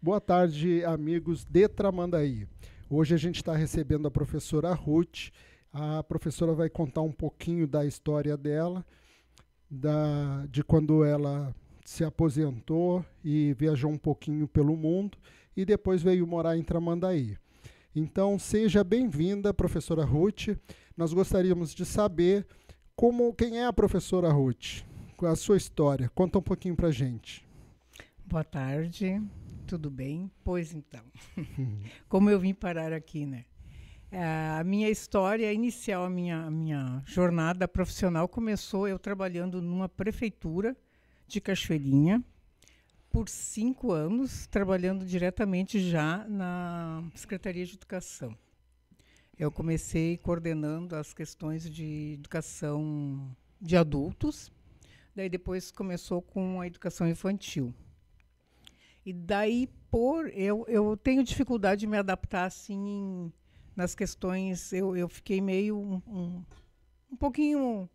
Boa tarde, amigos de Tramandaí. Hoje a gente está recebendo a professora Ruth. A professora vai contar um pouquinho da história dela, de quando ela se aposentou e viajou um pouquinho pelo mundo e depois veio morar em Tramandaí. Então, seja bem-vinda, professora Ruth. Nós gostaríamos de saber quem é a professora Ruth, a sua história. Conta um pouquinho para a gente. Boa tarde, tudo bem? Pois então, como eu vim parar aqui, né? A minha história inicial, a minha jornada profissional começou eu trabalhando numa prefeitura de Cachoeirinha por 5 anos, trabalhando diretamente já na Secretaria de Educação. Eu comecei coordenando as questões de educação de adultos, daí depois começou com a educação infantil. E daí, eu tenho dificuldade de me adaptar assim nas questões. Eu fiquei meio um pouquinho,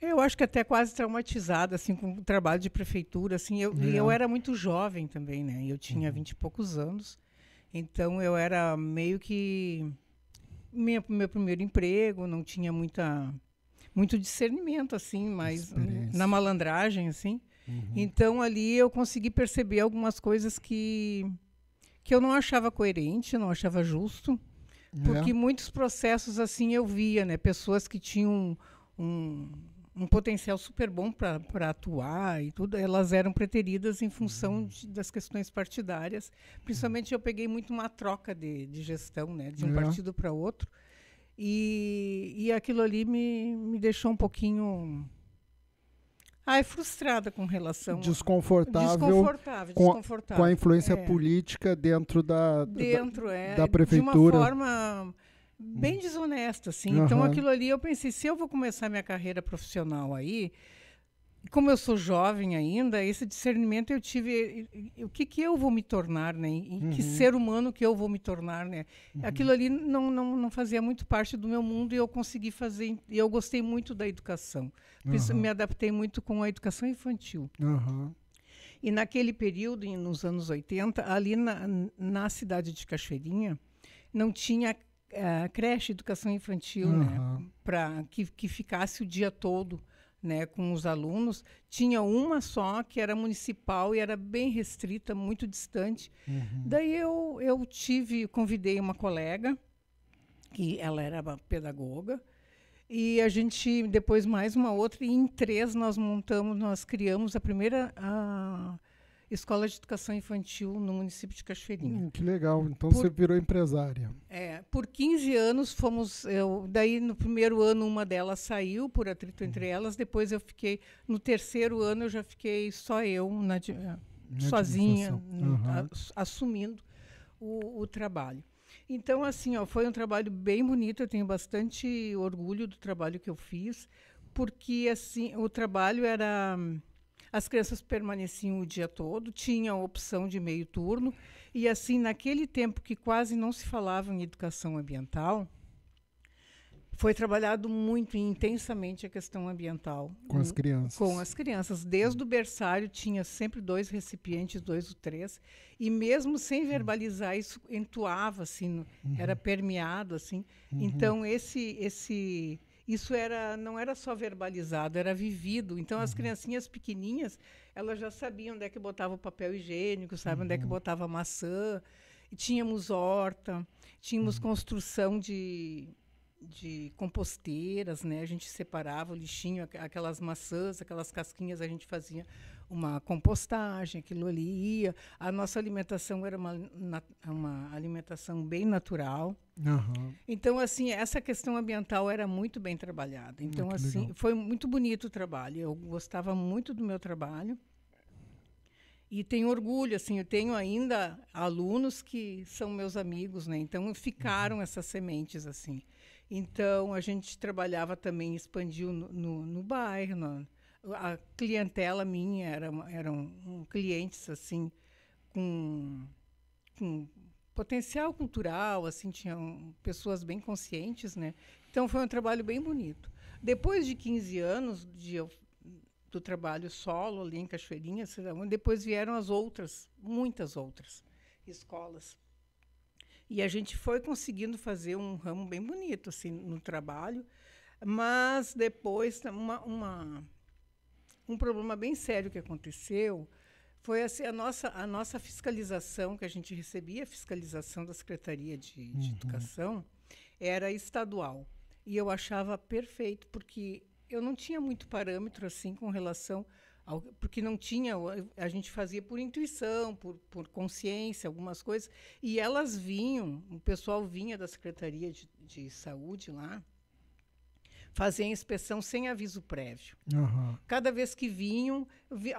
eu acho que até quase traumatizada assim com o trabalho de prefeitura. Assim, eu era muito jovem também, né? Eu tinha 20 e poucos anos, então eu era meio que meu primeiro emprego, não tinha muito discernimento assim, mas na malandragem assim. Então, ali eu consegui perceber algumas coisas que eu não achava coerente, não achava justo, porque muitos processos assim eu via, né, pessoas que tinham um potencial super bom para atuar e tudo, elas eram preteridas em função das questões partidárias. Principalmente eu peguei muito uma troca de gestão, né, de um partido para outro, e aquilo ali me deixou um pouquinho... frustrada com relação... Desconfortável. Com a influência política dentro da prefeitura. De uma forma bem desonesta, assim. Então, aquilo ali, eu pensei, se eu vou começar minha carreira profissional aí, como eu sou jovem ainda, esse discernimento eu tive, o que eu vou me tornar, né? Em que ser humano que eu vou me tornar, né? Aquilo ali não fazia muito parte do meu mundo e eu consegui fazer, e eu gostei muito da educação. Por isso me adaptei muito com a educação infantil. E naquele período, nos anos 80, ali na cidade de Cachoeirinha, não tinha creche de educação infantil, né? Para que ficasse o dia todo, né, com os alunos. Tinha uma só, que era municipal e era bem restrita, muito distante. Daí eu convidei uma colega, que ela era uma pedagoga, e a gente, depois mais uma outra, e em 3 nós criamos a primeira escola de educação infantil no município de Cachoeirinha. Que legal, então você virou empresária. Por 15 anos daí no primeiro ano uma delas saiu por atrito entre elas, depois eu fiquei, no terceiro ano eu já fiquei só eu, sozinha, assumindo o trabalho. Então, assim, foi um trabalho bem bonito, eu tenho bastante orgulho do trabalho que eu fiz, porque assim, o trabalho era... As crianças permaneciam o dia todo, tinha a opção de meio turno, e assim, naquele tempo que quase não se falava em educação ambiental, foi trabalhado muito e intensamente a questão ambiental. Com as crianças. Com as crianças. Desde o berçário tinha sempre 2 recipientes, 2 ou 3, e mesmo sem verbalizar, isso entoava, assim, era permeado, assim. Então, isso não era só verbalizado, era vivido. Então, as criancinhas pequeninhas, elas já sabiam onde é que botava o papel higiênico, sabe onde é que botava a maçã. E tínhamos horta, tínhamos construção de composteiras, né? A gente separava o lixinho, aquelas maçãs, aquelas casquinhas, a gente fazia uma compostagem, aquilo ali ia. A nossa alimentação era uma alimentação bem natural. Então, assim, essa questão ambiental era muito bem trabalhada. Então, assim, legal. Foi muito bonito o trabalho. Eu gostava muito do meu trabalho. E tenho orgulho, assim, eu tenho ainda alunos que são meus amigos, né? Então, ficaram essas sementes, assim. Então, a gente trabalhava também, expandiu no bairro. A clientela minha eram clientes, assim, com potencial cultural, assim, tinham pessoas bem conscientes, né? Então, foi um trabalho bem bonito. Depois de 15 anos de eu do trabalho solo ali em Cachoeirinha, depois vieram as outras, muitas outras escolas. E a gente foi conseguindo fazer um ramo bem bonito assim, no trabalho, mas depois um problema bem sério que aconteceu foi assim, a nossa fiscalização que a gente recebia, a fiscalização da Secretaria de Educação, era estadual. E eu achava perfeito, porque eu não tinha muito parâmetro assim com relação ao, porque não tinha, a gente fazia por intuição, por consciência, algumas coisas, e elas vinham, o pessoal vinha da Secretaria de Saúde lá, fazia a inspeção sem aviso prévio. Uhum. Cada vez que vinham,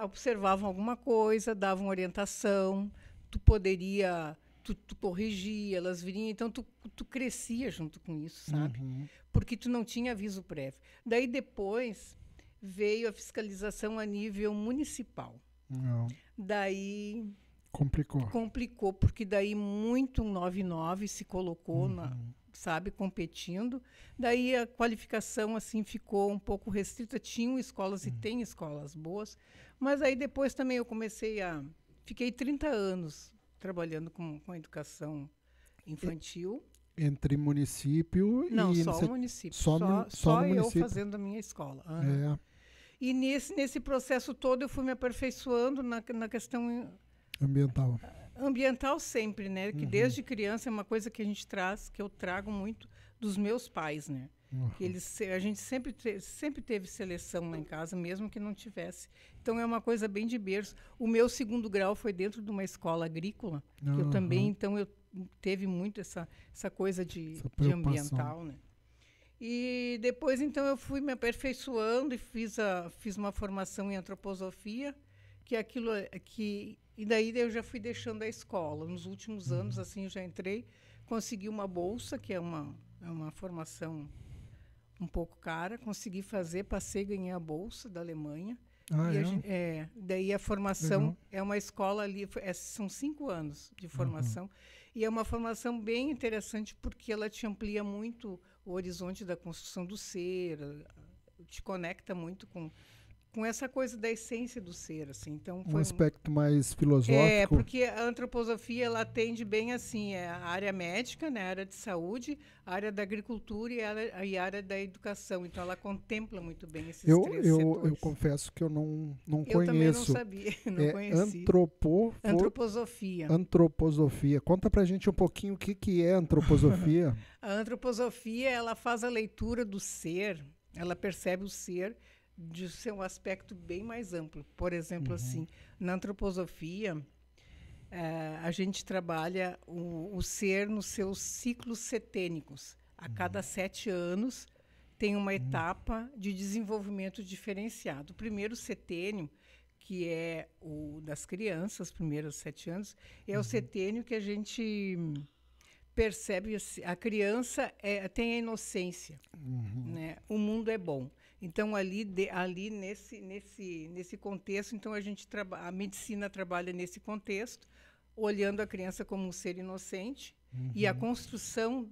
observavam alguma coisa, davam orientação, tu poderia, tu corrigia, elas viriam, então tu crescia junto com isso, sabe? Porque tu não tinha aviso prévio. Daí depois veio a fiscalização a nível municipal. Não. Daí complicou, porque daí muito 199 se colocou sabe, competindo. Daí a qualificação assim ficou um pouco restrita. Tinham escolas e tem escolas boas, mas aí depois também eu fiquei 30 anos trabalhando com a educação infantil. Entre município não, e... só o município. Só eu município. fazendo a minha escola. E nesse processo todo eu fui me aperfeiçoando na questão ambiental. Ambiental sempre, né? Que desde criança é uma coisa que a gente traz, que eu trago muito dos meus pais, né? Que a gente sempre teve seleção lá em casa, mesmo que não tivesse. Então é uma coisa bem de berço. O meu segundo grau foi dentro de uma escola agrícola, que eu também, então eu teve muito essa coisa de ambiental, né? E depois então eu fui me aperfeiçoando e fiz uma formação em antroposofia, que aquilo que e daí eu já fui deixando a escola. Nos últimos anos assim eu já entrei, consegui uma bolsa, que é uma formação um pouco cara, consegui fazer, passei, ganhei a bolsa da Alemanha. Daí a formação é uma escola ali, são 5 anos de formação, e é uma formação bem interessante porque ela te amplia muito o horizonte da construção do ser, te conecta muito com essa coisa da essência do ser, assim. Então foi um aspecto mais filosófico. Porque a antroposofia ela atende bem assim, a área médica, né, a área de saúde, a área da agricultura e a área da educação. Então ela contempla muito bem esses três setores. Eu confesso que eu não conheço. Eu também não sabia, não conhecia. Antroposofia. Antroposofia. Conta pra gente um pouquinho o que é antroposofia. A antroposofia, ela faz a leitura do ser, ela percebe o ser de ser um aspecto bem mais amplo. Por exemplo, assim, na antroposofia, a gente trabalha o ser nos seus ciclos setênicos. A cada 7 anos tem uma etapa de desenvolvimento diferenciado. O primeiro setênio, que é o das crianças, primeiros 7 anos, é o setênio que a gente percebe, a criança tem a inocência, né? O mundo é bom. Então ali nesse contexto, então a medicina trabalha nesse contexto, olhando a criança como um ser inocente e a construção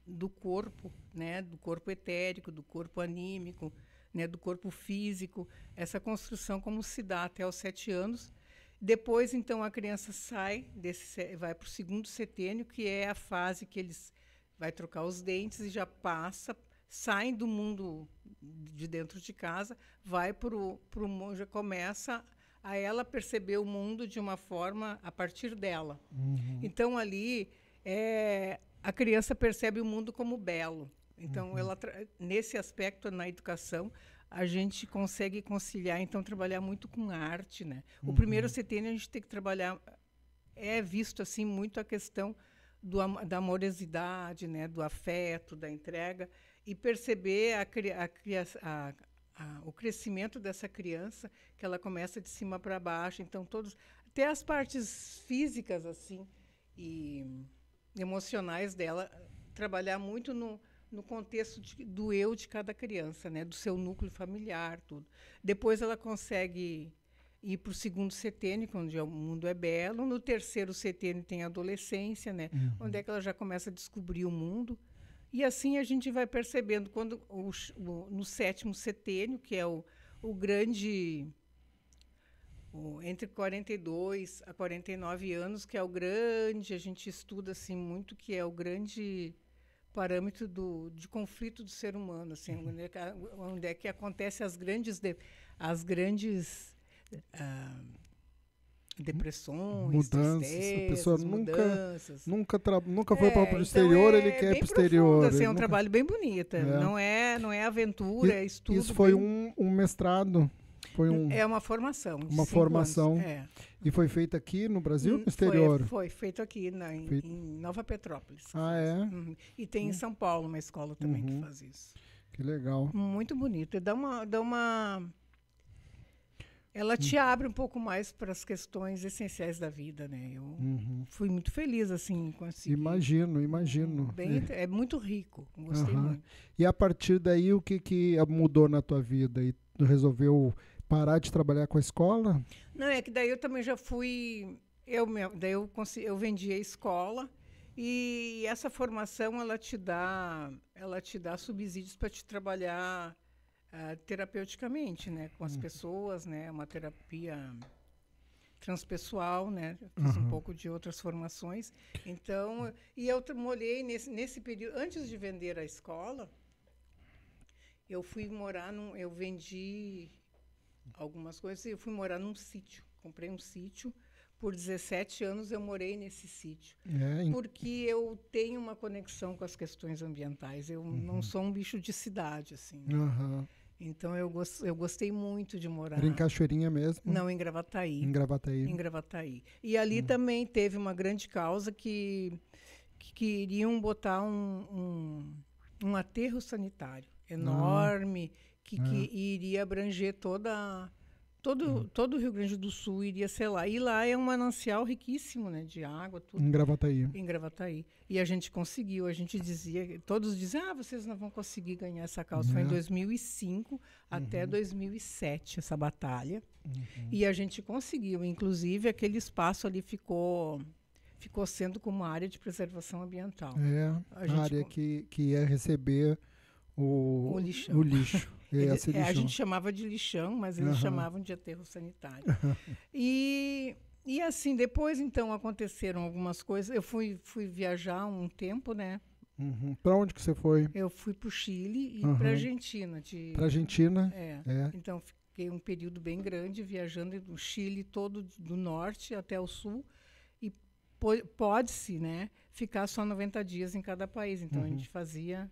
do corpo, né, do corpo etérico, do corpo anímico, né, do corpo físico, essa construção como se dá até os 7 anos. Depois, então, a criança vai para o segundo setênio, que é a fase que eles vai trocar os dentes e já saem do mundo de dentro de casa, vai para o mundo, já começa a ela perceber o mundo de uma forma a partir dela. Então, ali, a criança percebe o mundo como belo. Então, nesse aspecto, na educação, a gente consegue conciliar, então, trabalhar muito com arte, né? O primeiro setênio a gente tem que trabalhar, visto assim muito a questão da amorosidade, né? Do afeto, da entrega, e perceber o crescimento dessa criança, que ela começa de cima para baixo, então até as partes físicas assim e emocionais dela, trabalhar muito no contexto do eu de cada criança, né? Do seu núcleo familiar, tudo. Depois ela consegue ir para o segundo setênio, onde o mundo é belo. No terceiro setênio tem a adolescência, né? Onde é que ela já começa a descobrir o mundo. E assim a gente vai percebendo, quando no sétimo setênio, que é o o grande... entre 42 a 49 anos, que é o grande, a gente estuda assim muito, que é o grande parâmetro de conflito do ser humano, assim, onde é que acontece as grandes depressões, mudanças, tristezas, a pessoa mudanças. nunca foi para o exterior, ele quer ir para o exterior. Profundo, assim, é um trabalho bem bonito. Não é aventura, é estudo. Isso foi um mestrado? É uma formação. Uma formação. É. E foi feita aqui no Brasil ou no exterior? Foi feito aqui em Nova Petrópolis. É? E tem em São Paulo uma escola também que faz isso. Que legal. Muito bonito. E ela te abre um pouco mais para as questões essenciais da vida, né? Eu fui muito feliz, assim, com esse... Imagino. É muito rico, gostei muito. E a partir daí, o que mudou na tua vida? E tu resolveu parar de trabalhar com a escola? Não, é que daí eu também já fui... eu vendi a escola e essa formação, ela te dá subsídios para te trabalhar terapeuticamente, né, com as pessoas, né, uma terapia transpessoal, né, fiz um pouco de outras formações, então, e eu molhei nesse período, antes de vender a escola, eu vendi algumas coisas e eu fui morar num sítio, comprei um sítio, por 17 anos eu morei nesse sítio, porque eu tenho uma conexão com as questões ambientais, eu não sou um bicho de cidade, assim, né? Então, eu gostei muito de morar... Era em Cachoeirinha mesmo? Não, em Gravataí. Em Gravataí. Em Gravataí. E ali também teve uma grande causa que queriam botar um aterro sanitário enorme, que iria abranger todo o Rio Grande do Sul, iria ser lá. E lá é um manancial riquíssimo, né, de água. Tudo. Em Gravataí. Em Gravataí. E a gente conseguiu, todos diziam, vocês não vão conseguir ganhar essa causa. Foi em 2005 até 2007, essa batalha. E a gente conseguiu. Inclusive, aquele espaço ali ficou sendo como área de preservação ambiental. A área que ia receber o lixo. A gente chamava de lixão, mas eles chamavam de aterro sanitário. E assim, depois, então, aconteceram algumas coisas. Eu fui viajar um tempo, né? Para onde que você foi? Eu fui para o Chile e para a Argentina. Para a Argentina? Então, fiquei um período bem grande viajando do Chile todo, do norte até o sul. E pode-se, né, ficar só 90 dias em cada país. Então, a gente fazia...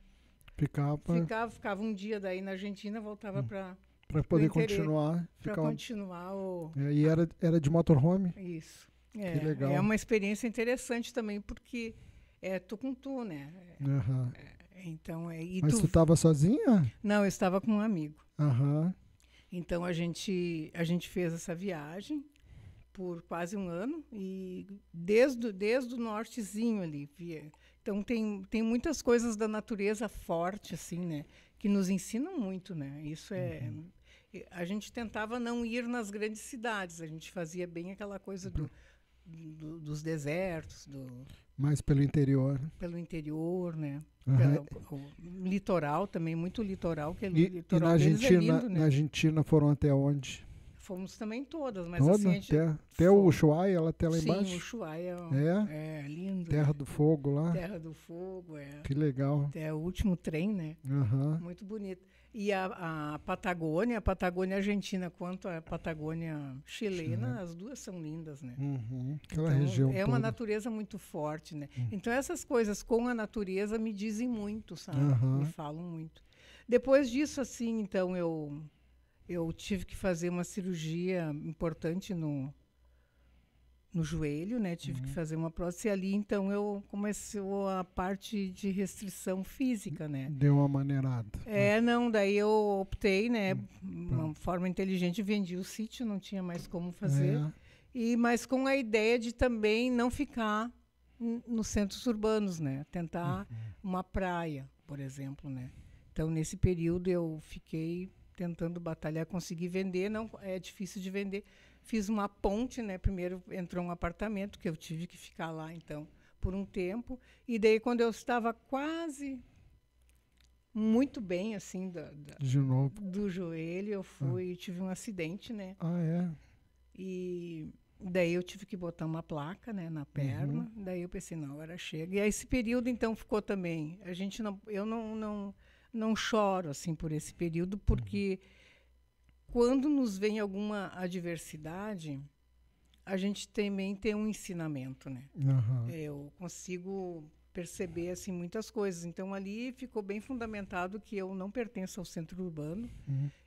Ficava um dia daí na Argentina, voltava para poder continuar. Para continuar o... E era de motorhome? Isso. Que legal. É uma experiência interessante também, porque é tu com tu, né? Então, Mas tu estava sozinha? Não, eu estava com um amigo. Aham. Então, a gente fez essa viagem por quase um ano, e desde o nortezinho ali, então tem muitas coisas da natureza forte, assim, né, que nos ensinam muito, né? Isso a gente tentava não ir nas grandes cidades, a gente fazia bem aquela coisa dos desertos, mais pelo interior. Pelo interior, né? O litoral também, muito litoral, que litoral na Argentina, é lindo, né? Na Argentina foram até onde? Fomos também todas, mas assim... Até o Ushuaia, ela até lá embaixo? Sim, o Ushuaia é lindo. Terra do Fogo lá? Terra do Fogo, Que legal. É o último trem, né? Muito bonito. E a Patagônia Argentina quanto a Patagônia chilena, as duas são lindas, né? Aquela então, região é uma natureza muito forte, né? Então, essas coisas com a natureza me dizem muito, sabe? Me falam muito. Depois disso, assim, então, eu tive que fazer uma cirurgia importante no joelho, né? Tive que fazer uma prótese ali, então começou a parte de restrição física, né? Deu uma maneirada. Não, daí eu optei, né? Uma forma inteligente, vendi o sítio, não tinha mais como fazer. Mas com a ideia de também não ficar nos centros urbanos, né? Tentar uma praia, por exemplo, né? Então, nesse período, eu fiquei tentando batalhar, consegui vender, não é difícil de vender. Fiz uma ponte, né? Primeiro entrou um apartamento, que eu tive que ficar lá, então, por um tempo. E daí, quando eu estava quase muito bem, assim, de novo. do joelho. Eu tive um acidente, né? Ah, é? E daí eu tive que botar uma placa, né, na perna. Daí eu pensei, não, agora chega. E aí esse período, então, ficou também... Eu não choro, assim, por esse período, porque quando nos vem alguma adversidade, a gente também tem um ensinamento, né? Eu consigo perceber, assim, muitas coisas. Então, ali ficou bem fundamentado que eu não pertenço ao centro urbano.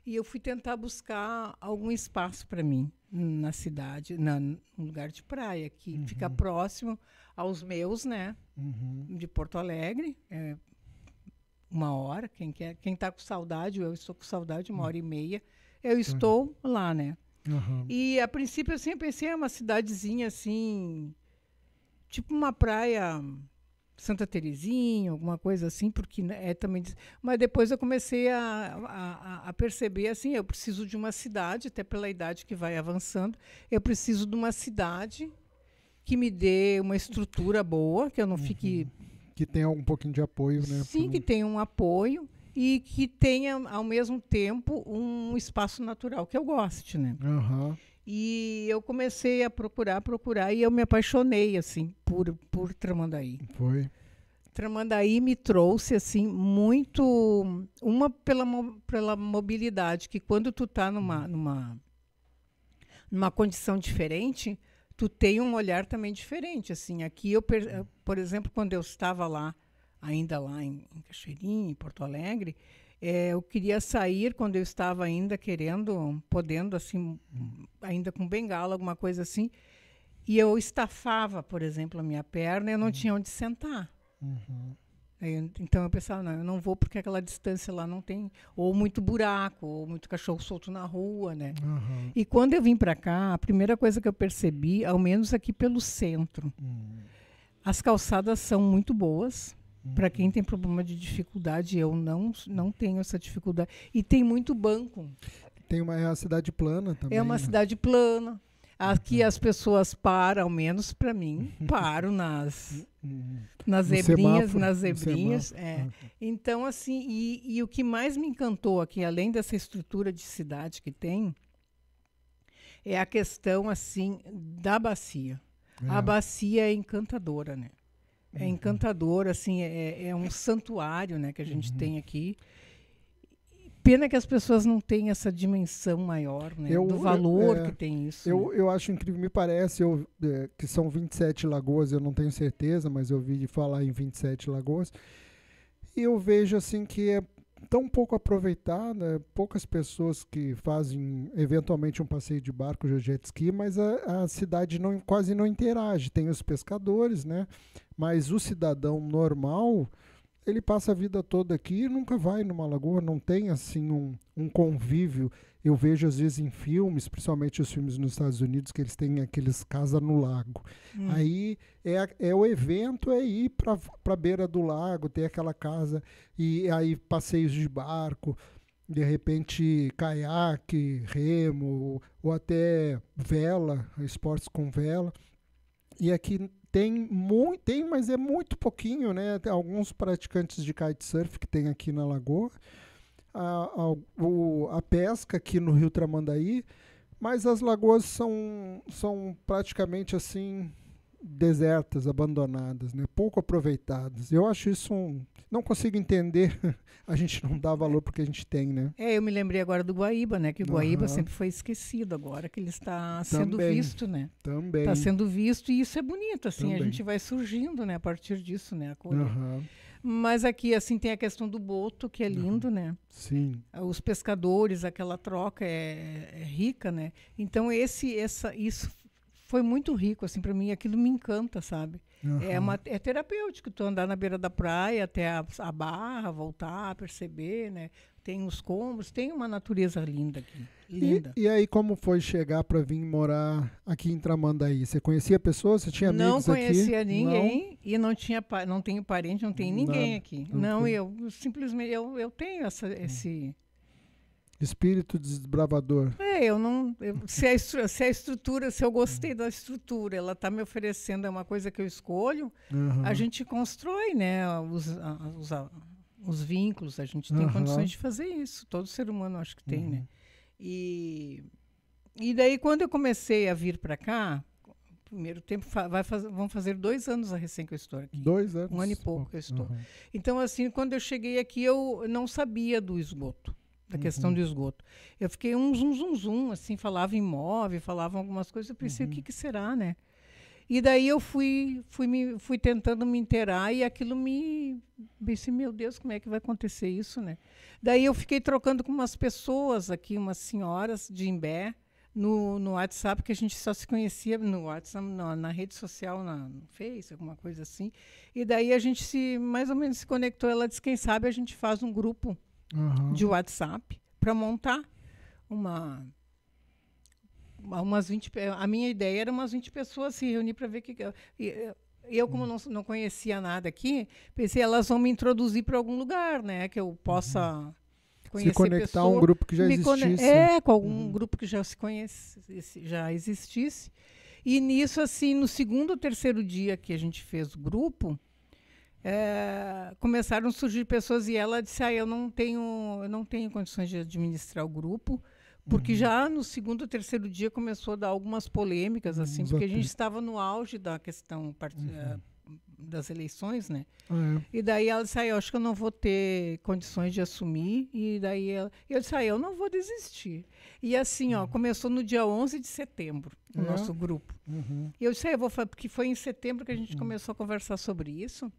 E eu fui tentar buscar algum espaço para mim na cidade, num lugar de praia, que fica próximo aos meus, né? De Porto Alegre. 1 hora, quem está com saudade, eu estou com saudade, 1h30, eu estou lá, né? E, a princípio, eu sempre pensei, uma cidadezinha, assim, tipo uma praia... Santa Terezinha, alguma coisa assim, porque também... Mas depois eu comecei a perceber, assim, eu preciso de uma cidade, até pela idade que vai avançando, eu preciso de uma cidade que me dê uma estrutura boa, que eu não fique... Que tenha um pouquinho de apoio, né? Sim, que tenha um apoio e que tenha, ao mesmo tempo, um espaço natural que eu goste, né? E eu comecei a procurar, e eu me apaixonei, assim, por Tramandaí. Foi. Tramandaí me trouxe, assim, muito... Uma pela mobilidade, que quando tu tá numa condição diferente, tu tem um olhar também diferente, assim. Aqui, por exemplo, quando eu estava ainda lá em Cachoeirinha, em Porto Alegre... eu queria sair quando eu estava ainda podendo, assim, ainda com bengala, alguma coisa assim, e eu estafava, por exemplo, a minha perna e eu não tinha onde sentar. Então eu pensava, não, eu não vou porque aquela distância lá não tem, ou muito buraco, ou muito cachorro solto na rua, né? E quando eu vim para cá, a primeira coisa que eu percebi, ao menos aqui pelo centro, as calçadas são muito boas. Para quem tem problema de dificuldade, eu não tenho essa dificuldade. E tem muito banco. Tem uma cidade plana também. É uma cidade plana. Aqui as pessoas param, ao menos para mim, param nas zebrinhas. Então, assim, e o que mais me encantou aqui, além dessa estrutura de cidade que tem, é a questão, assim, da bacia. A bacia é encantadora, né? É encantador, assim, é um santuário, né, que a gente tem aqui. Pena que as pessoas não têm essa dimensão maior, né, do valor que tem isso. Eu acho incrível, me parece que são 27 lagoas, eu não tenho certeza, mas eu ouvi falar em 27 lagoas. E eu vejo assim que é tão pouco aproveitada, poucas pessoas que fazem eventualmente um passeio de barco, de jet ski, mas a cidade quase não interage. Tem os pescadores, né? Mas o cidadão normal, ele passa a vida toda aqui e nunca vai numa lagoa, não tem assim um convívio. Eu vejo às vezes em filmes, principalmente os filmes nos Estados Unidos, que eles têm aqueles casa no lago. Aí o evento é ir para a beira do lago, ter aquela casa, e aí passeios de barco, de repente caiaque, remo, ou até vela, esportes com vela. E aqui tem, mas é muito pouquinho, né? Tem alguns praticantes de kitesurf que tem aqui na lagoa. A pesca aqui no Rio Tramandaí, mas as lagoas são praticamente assim desertas, abandonadas, né? Pouco aproveitadas. Eu acho isso não consigo entender. A gente não dá valor porque a gente tem, né? Eu me lembrei agora do Guaíba, né? Que o Guaíba sempre foi esquecido, agora que ele está sendo visto, né? Também. Está sendo visto e isso é bonito, assim. Também. A gente vai surgindo, né? A partir disso, né? Mas aqui, assim, tem a questão do boto, que é lindo, né? Sim. Os pescadores, aquela troca é rica, né? Então, isso foi muito rico, assim, para mim. Aquilo me encanta, sabe? É terapêutico, tu andar na beira da praia até a barra, voltar, perceber, né? Tem os combos, tem uma natureza linda aqui. Linda. E aí, como foi chegar para vir morar aqui em Tramandaí? Você conhecia pessoas? Você tinha amigos aqui? Não conhecia ninguém e não tenho parente, não tem ninguém aqui. Não, eu simplesmente eu tenho esse espírito desbravador. Se a estrutura, se eu gostei da estrutura, ela está me oferecendo, é uma coisa que eu escolho, a gente constrói, né, os vínculos, a gente tem condições de fazer isso. Todo ser humano acho que tem, né? E daí, quando eu comecei a vir para cá, primeiro tempo, vão fazer 2 anos recém que eu estou aqui. 2 anos? 1 ano e pouco que eu estou. Então, assim, quando eu cheguei aqui, eu não sabia do esgoto, da questão do esgoto. Eu fiquei zum, assim, falava em móvel, falava algumas coisas, eu pensei, o que será, né? E daí eu fui tentando me inteirar e aquilo pensei, meu Deus, como é que vai acontecer isso, né? Daí eu fiquei trocando com umas pessoas aqui, umas senhoras de Imbé, no WhatsApp, que a gente só se conhecia no WhatsApp, na rede social, no Face, alguma coisa assim. E daí a gente mais ou menos se conectou. Ela disse, quem sabe a gente faz um grupo de WhatsApp para montar umas 20. A minha ideia era umas 20 pessoas se reunir para ver o que. Eu, como não conhecia nada aqui, pensei, elas vão me introduzir para algum lugar, né? Que eu possa conhecer se conectar a um grupo que já existisse. Com algum grupo que já se conhecesse, já existisse. E nisso, assim, no 2º ou 3º dia que a gente fez o grupo, começaram a surgir pessoas e ela disse, eu não tenho condições de administrar o grupo, porque já no 2º ou 3º dia começou a dar algumas polêmicas, assim, porque a gente estava no auge da questão das eleições, né? E daí ela disse, eu acho que eu não vou ter condições de assumir. E daí eu disse, eu não vou desistir. E assim, começou no dia 11 de setembro, o nosso grupo. E eu disse, eu vou fazer, porque foi em setembro que a gente começou a conversar sobre isso.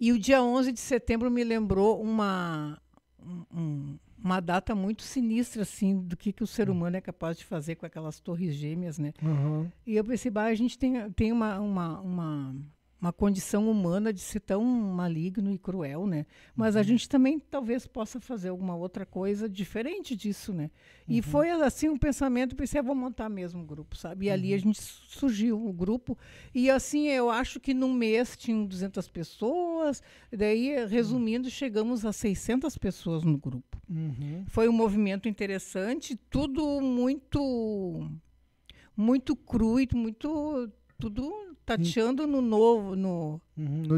E o dia 11 de setembro me lembrou uma data muito sinistra, assim, do que o ser humano é capaz de fazer com aquelas torres gêmeas, né? E eu pensei, a gente tem uma condição humana de ser tão maligno e cruel, né? Mas a gente também talvez possa fazer alguma outra coisa diferente disso, né? E foi assim um pensamento, pensei, vou montar mesmo um grupo, sabe? E ali a gente surgiu o grupo. E assim, eu acho que num mês tinham 200 pessoas, daí, resumindo, chegamos a 600 pessoas no grupo. Foi um movimento interessante, tudo muito cru e tudo tateando no novo, no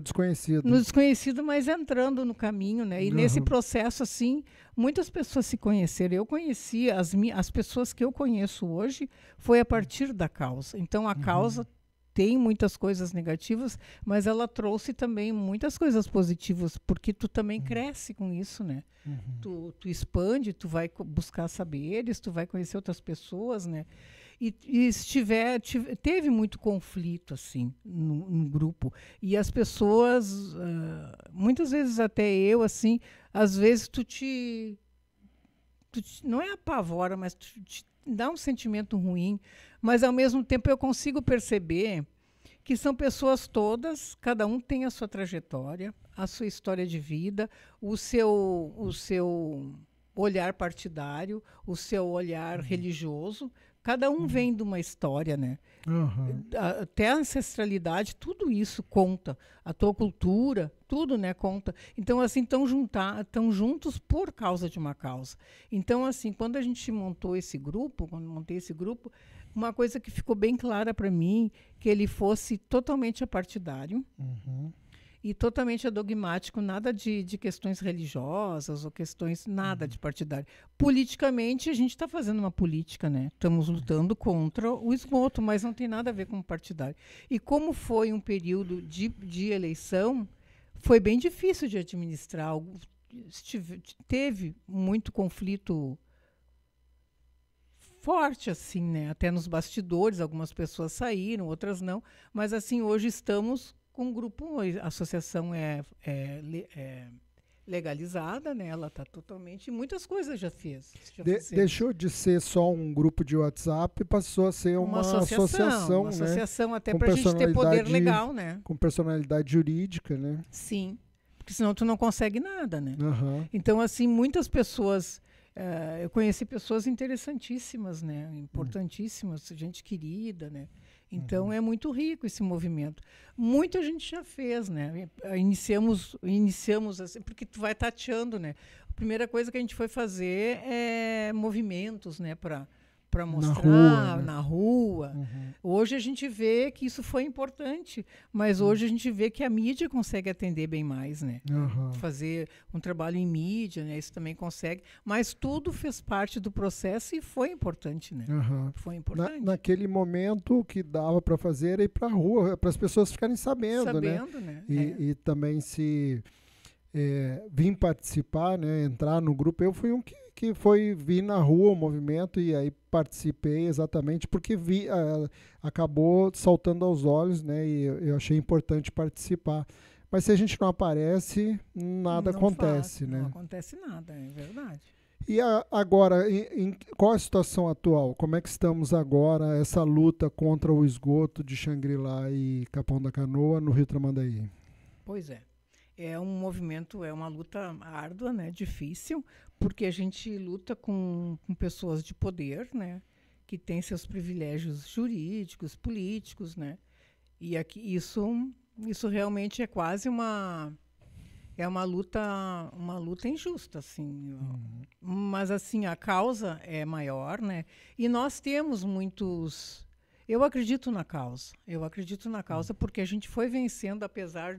desconhecido. No desconhecido, mas entrando no caminho, né? E nesse processo, assim, muitas pessoas se conheceram. Eu conheci, as pessoas que eu conheço hoje, foi a partir da causa. Então, a causa tem muitas coisas negativas, mas ela trouxe também muitas coisas positivas, porque tu também cresce com isso, né? Tu expande, tu vai buscar saberes, tu vai conhecer outras pessoas, né? E teve muito conflito, assim, no grupo. E as pessoas, muitas vezes até eu, assim, às vezes não é apavora, mas te dá um sentimento ruim, mas ao mesmo tempo eu consigo perceber que são pessoas todas, cada um tem a sua trajetória, a sua história de vida, o seu olhar partidário, o seu olhar religioso. Cada um vem de uma história, né? Até a ancestralidade, tudo isso conta. A tua cultura, tudo, né, conta. Então, assim, estão juntos por causa de uma causa. Então, assim, quando a gente montei esse grupo, uma coisa que ficou bem clara para mim, que ele fosse totalmente apartidário, e totalmente adogmático, nada de questões religiosas ou questões, nada de partidário. Politicamente, a gente está fazendo uma política, né? Estamos lutando contra o esgoto, mas não tem nada a ver com o partidário. E como foi um período de eleição, foi bem difícil de administrar. Teve muito conflito forte, assim, né? Até nos bastidores, algumas pessoas saíram, outras não. Mas, assim, hoje estamos com um grupo, a associação é legalizada, né? Ela está totalmente... Muitas coisas já fez. Deixou de ser só um grupo de WhatsApp, passou a ser uma associação, uma né? associação até para a gente ter poder legal, né? Com personalidade jurídica, né? Sim, porque senão tu não consegue nada, né? Então, assim, muitas pessoas... eu conheci pessoas interessantíssimas, né? Importantíssimas, gente querida, né? Então, é muito rico esse movimento. Muita gente já fez, né? Iniciamos assim, porque tu vai tateando, né? A primeira coisa que a gente foi fazer é movimentos, né? para mostrar rua, né? na rua. Hoje a gente vê que isso foi importante, mas hoje a gente vê que a mídia consegue atender bem mais, né? Fazer um trabalho em mídia, né? Isso também consegue, mas tudo fez parte do processo e foi importante, né? Foi importante. Naquele momento, o que dava para fazer era ir para a rua, para as pessoas ficarem sabendo, né? E também se vir participar, né? Entrar no grupo. Eu fui um que foi vir na rua o movimento e aí participei exatamente porque acabou saltando aos olhos, né? E eu achei importante participar. Mas se a gente não aparece, nada acontece, né? Não acontece nada, é verdade. E agora, qual a situação atual? Como é que estamos agora, essa luta contra o esgoto de Xangri-Lá e Capão da Canoa no Rio Tramandaí? Pois é. É um movimento, é uma luta árdua, né, difícil, porque a gente luta com pessoas de poder, né, que têm seus privilégios jurídicos, políticos, né, e aqui isso realmente é quase uma luta injusta, assim. Mas assim a causa é maior, né, e nós temos muitos. Eu acredito na causa porque a gente foi vencendo apesar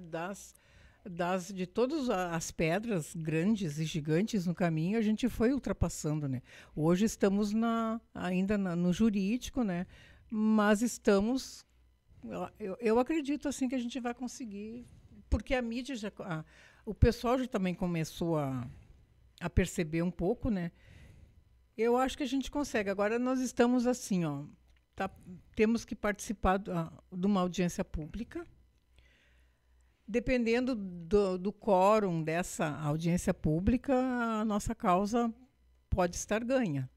de todas as pedras grandes e gigantes no caminho, a gente foi ultrapassando, né? Hoje estamos ainda no jurídico, né? Mas estamos... Eu acredito assim que a gente vai conseguir, porque a mídia o pessoal já também começou a perceber um pouco, né? Eu acho que a gente consegue. Agora nós estamos assim, ó, temos que participar de uma audiência pública. Dependendo do quórum dessa audiência pública, a nossa causa pode estar ganha.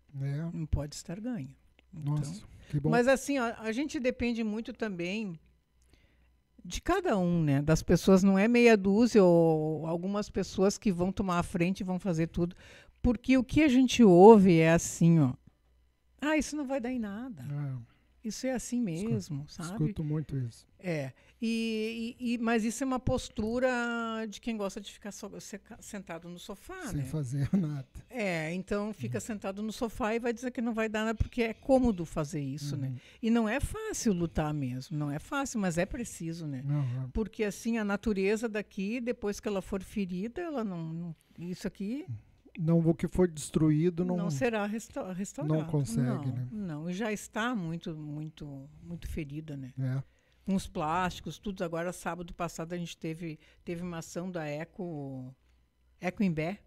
Não pode estar ganha. Nossa, então, que bom. Mas assim, a gente depende muito também de cada um, né? Das pessoas, não é meia dúzia ou algumas pessoas que vão tomar a frente e vão fazer tudo. Porque o que a gente ouve é assim, ó. Isso não vai dar em nada. Isso é assim mesmo, sabe? Escuto muito isso. Mas isso é uma postura de quem gosta de ficar sentado no sofá, sem né? fazer nada. Então fica sentado no sofá e vai dizer que não vai dar nada porque é cômodo fazer isso, né? E não é fácil lutar mesmo, não é fácil, mas é preciso, né? Porque assim, a natureza daqui, depois que ela for ferida, ela não isso aqui... Não, o que for destruído não será restaurado. Não consegue, né? Não, e já está muito, muito, muito ferida, né? Com os plásticos, tudo. Agora, sábado passado, a gente teve uma ação da Eco Imbé,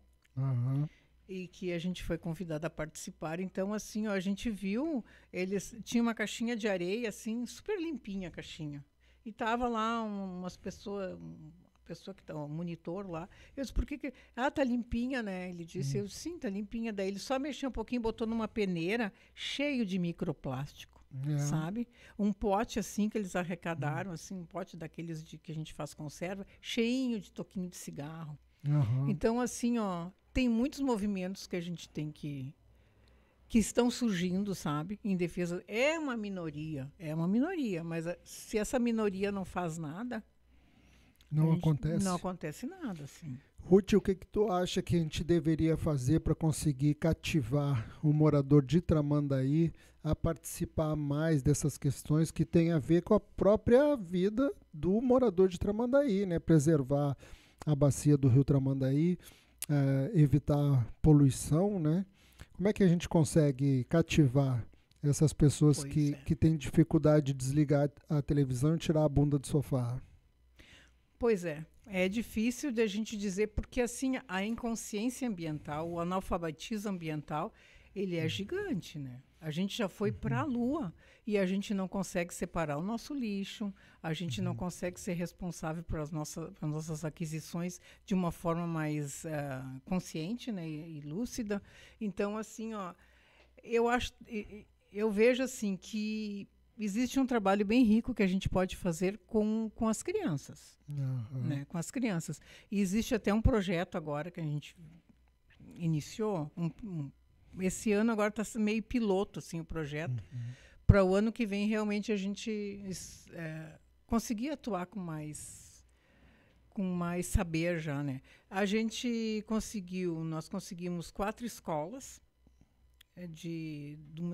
e que a gente foi convidada a participar. Então, assim, ó, a gente viu, eles tinham uma caixinha de areia, assim, super limpinha a caixinha. E tava lá umas pessoas... pessoa que está, o monitor lá. Eu disse, por que tá limpinha, né? Ele disse, eu sim, tá limpinha. Daí ele só mexeu um pouquinho, botou numa peneira cheio de microplástico, sabe? Um pote assim que eles arrecadaram, assim, um pote daqueles que a gente faz conserva, cheinho de toquinho de cigarro. Então, assim, ó, tem muitos movimentos que a gente tem que estão surgindo, sabe? Em defesa. É uma minoria, mas se essa minoria não faz nada, não acontece? Não acontece nada, assim. Ruth, o que tu acha que a gente deveria fazer para conseguir cativar o morador de Tramandaí a participar mais dessas questões que têm a ver com a própria vida do morador de Tramandaí, né? Preservar a bacia do Rio Tramandaí, evitar poluição, né? Como é que a gente consegue cativar essas pessoas que têm dificuldade de desligar a televisão e tirar a bunda do sofá? Pois é difícil de a gente dizer, porque assim, a inconsciência ambiental, o analfabetismo ambiental, ele é gigante, né? A gente já foi para a Lua e a gente não consegue separar o nosso lixo, a gente não consegue ser responsável pelas nossas aquisições de uma forma mais consciente, né, e lúcida. Então, assim, ó, eu vejo assim que existe um trabalho bem rico que a gente pode fazer com as crianças, né? Com as crianças. E existe até um projeto agora que a gente iniciou. Esse ano agora está meio piloto assim, o projeto. Para o ano que vem, realmente, a gente conseguir atuar com mais saber já, né? Nós conseguimos 4 escolas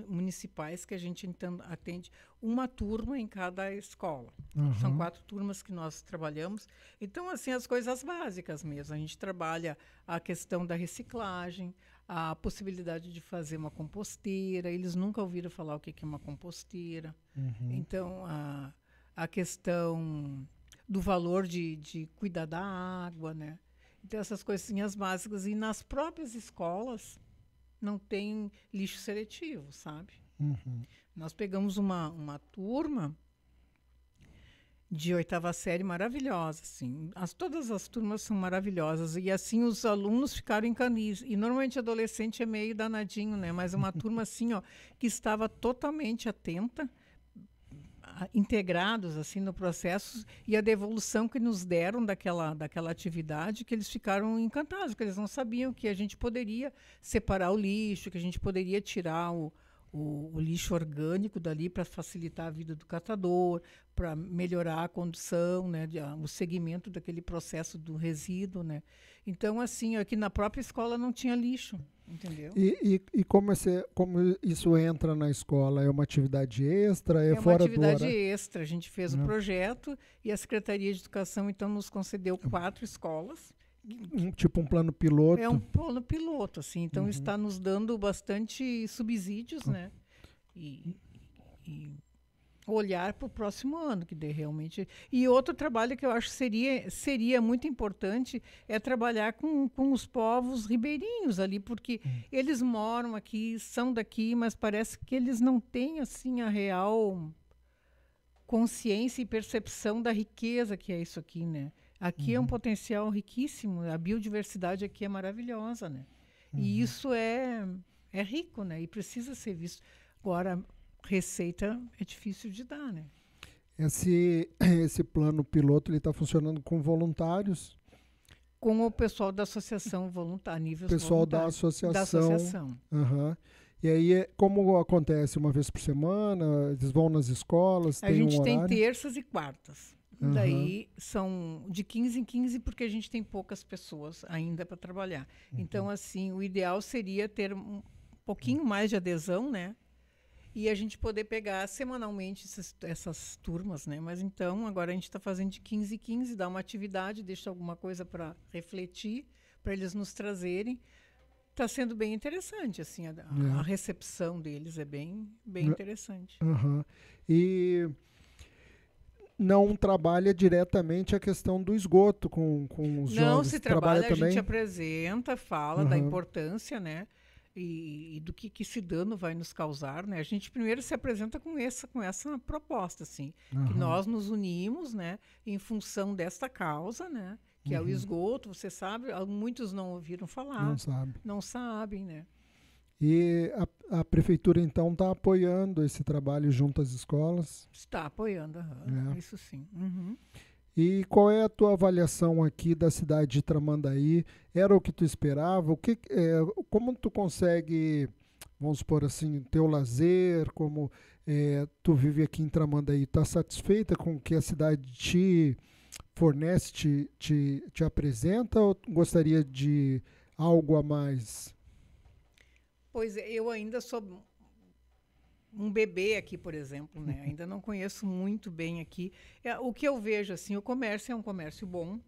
municipais que a gente então atende uma turma em cada escola. Uhum. São 4 turmas que nós trabalhamos. Então, assim, as coisas básicas mesmo. A gente trabalha a questão da reciclagem, a possibilidade de fazer uma composteira. Eles nunca ouviram falar o que é uma composteira. Uhum. Então, a questão do valor de cuidar da água, né? Então, essas coisinhas básicas. E nas próprias escolas não tem lixo seletivo, sabe? Uhum. Nós pegamos uma turma de 8ª série maravilhosa, assim. Todas as turmas são maravilhosas. E, assim, os alunos ficaram em canis. E, normalmente, adolescente é meio danadinho, né? Mas uma turma, assim, ó, que estava totalmente atenta, integrados assim no processo, e a devolução que nos deram daquela atividade, que eles ficaram encantados, que eles não sabiam que a gente poderia separar o lixo, que a gente poderia tirar o lixo orgânico dali para facilitar a vida do catador, para melhorar a condução, né, o segmento daquele processo do resíduo, né? Então, assim, aqui na própria escola não tinha lixo. Entendeu? E como isso entra na escola? É uma atividade extra? É fora do horário? É uma atividade extra. A gente fez o projeto e a Secretaria de Educação, então, nos concedeu 4 escolas. Tipo um plano piloto? É um plano piloto, assim. Então, está nos dando bastante subsídios, né? E olhar para o próximo ano, que dê realmente. E outro trabalho que eu acho seria muito importante é trabalhar com os povos ribeirinhos ali, porque eles moram aqui, são daqui, mas parece que eles não têm assim a real consciência e percepção da riqueza que é isso aqui, né? Aqui é um potencial riquíssimo, a biodiversidade aqui é maravilhosa, né? E isso é rico, né? E precisa ser visto. Agora, receita é difícil de dar, né? Esse plano piloto está funcionando com voluntários? Com o pessoal da associação voluntária, nível pessoal da associação. Uhum. E aí, como acontece uma vez por semana? Eles vão nas escolas? A gente tem horário? terças e quartas. Daí são de 15 em 15, porque a gente tem poucas pessoas ainda para trabalhar. Então, assim, o ideal seria ter um pouquinho mais de adesão, né? E a gente poder pegar semanalmente essas turmas, né? Mas então, agora a gente está fazendo de 15 em 15, dá uma atividade, deixa alguma coisa para refletir, para eles nos trazerem. Está sendo bem interessante, assim, a recepção deles é bem interessante. E não trabalha diretamente a questão do esgoto com os jovens? Não, se trabalha, também? A gente apresenta, fala da importância, né? E do que esse dano vai nos causar, né? A gente primeiro se apresenta com essa proposta, assim, que nós nos unimos, né, em função desta causa, né, que é o esgoto. Você sabe, muitos não ouviram falar, não sabem, né? E a prefeitura então está apoiando esse trabalho junto às escolas? Está apoiando, isso sim. E qual é a tua avaliação aqui da cidade de Tramandaí? Era o que tu esperava? Como tu consegue, vamos supor assim, teu lazer, como tu vive aqui em Tramandaí, está satisfeita com o que a cidade te fornece, te apresenta, ou gostaria de algo a mais? Pois é, eu ainda sou um bebê aqui, por exemplo, né? Ainda não conheço muito bem aqui. O que eu vejo, assim, o comércio é um comércio bom.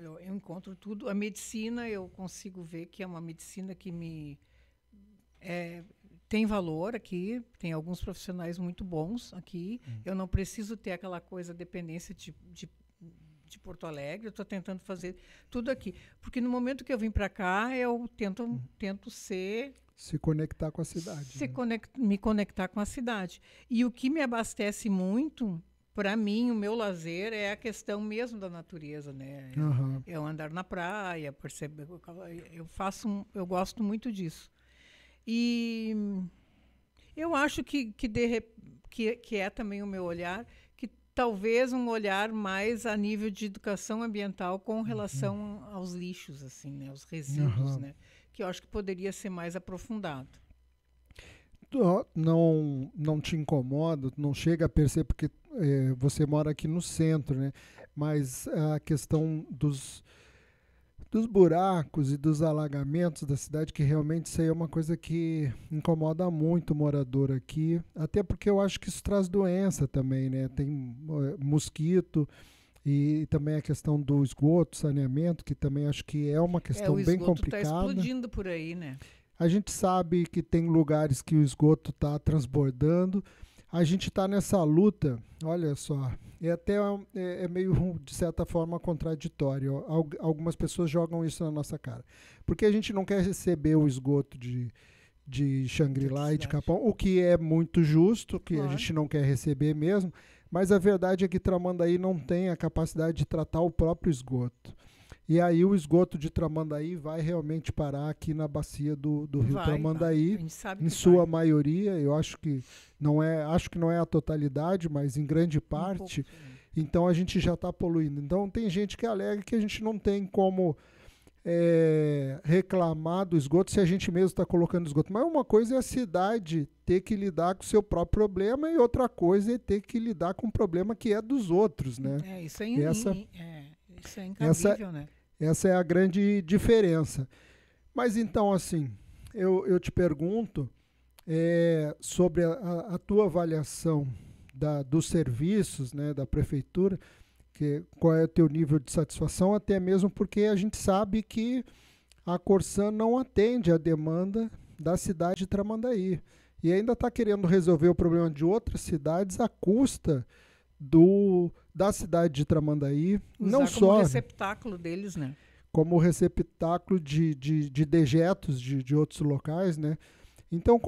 Eu encontro tudo. A medicina, eu consigo ver que é uma medicina que tem valor aqui. Tem alguns profissionais muito bons aqui. Eu não preciso ter aquela coisa, dependência de Porto Alegre. Eu estou tentando fazer tudo aqui. Porque no momento que eu vim para cá, eu tento se conectar com a cidade. Me conectar com a cidade. E o que me abastece muito, para mim, o meu lazer é a questão mesmo da natureza, né? É o andar na praia, perceber. Eu gosto muito disso. E eu acho que é também o meu olhar, que talvez um olhar mais a nível de educação ambiental com relação aos lixos, assim, né? Os resíduos, né? Que eu acho que poderia ser mais aprofundado. Não te incomoda, não chega a perceber, porque você mora aqui no centro, né? Mas a questão dos buracos e dos alagamentos da cidade, que realmente isso aí é uma coisa que incomoda muito o morador aqui, até porque eu acho que isso traz doença também, né? Tem mosquito e também a questão do esgoto, saneamento, que também acho que é uma questão bem complicada. O esgoto está explodindo por aí, né? A gente sabe que tem lugares que o esgoto está transbordando. A gente está nessa luta, olha só, é meio, de certa forma, contraditório. Algumas pessoas jogam isso na nossa cara. Porque a gente não quer receber o esgoto de Xangri-Lá e de Capão, o que é muito justo, que a gente não quer receber mesmo, mas a verdade é que Tramandaí não tem a capacidade de tratar o próprio esgoto. E aí o esgoto de Tramandaí vai realmente parar aqui na bacia do rio Tramandaí, em sua maioria. Eu acho que não é a totalidade, mas em grande parte. Então a gente já está poluindo. Então tem gente que alega que a gente não tem como reclamar do esgoto se a gente mesmo está colocando esgoto. Mas uma coisa é a cidade ter que lidar com o seu próprio problema e outra coisa é ter que lidar com o problema que é dos outros, né? Isso é incabível, né? Essa é a grande diferença. Mas então, assim, eu te pergunto sobre a tua avaliação dos serviços, né, da prefeitura, qual é o teu nível de satisfação, até mesmo porque a gente sabe que a Corsan não atende a demanda da cidade de Tramandaí. E ainda está querendo resolver o problema de outras cidades à custa da cidade de Tramandaí, não só como receptáculo deles, né? Como receptáculo de dejetos de outros locais, né? Então,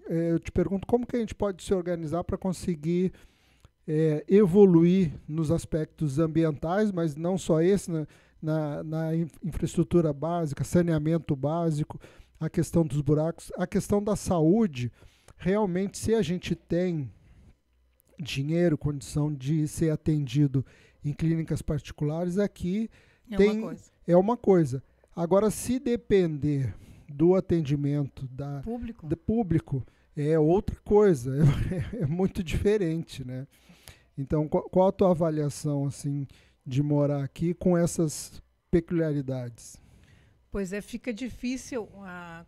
eu te pergunto, como que a gente pode se organizar para conseguir evoluir nos aspectos ambientais, mas não só esse, né? na infraestrutura básica, saneamento básico, a questão dos buracos, a questão da saúde. Realmente, se a gente tem dinheiro, condição de ser atendido em clínicas particulares, aqui é uma coisa. Agora, se depender do atendimento do público, é outra coisa, é muito diferente, né? Então, qual a tua avaliação assim, de morar aqui com essas peculiaridades? Pois fica difícil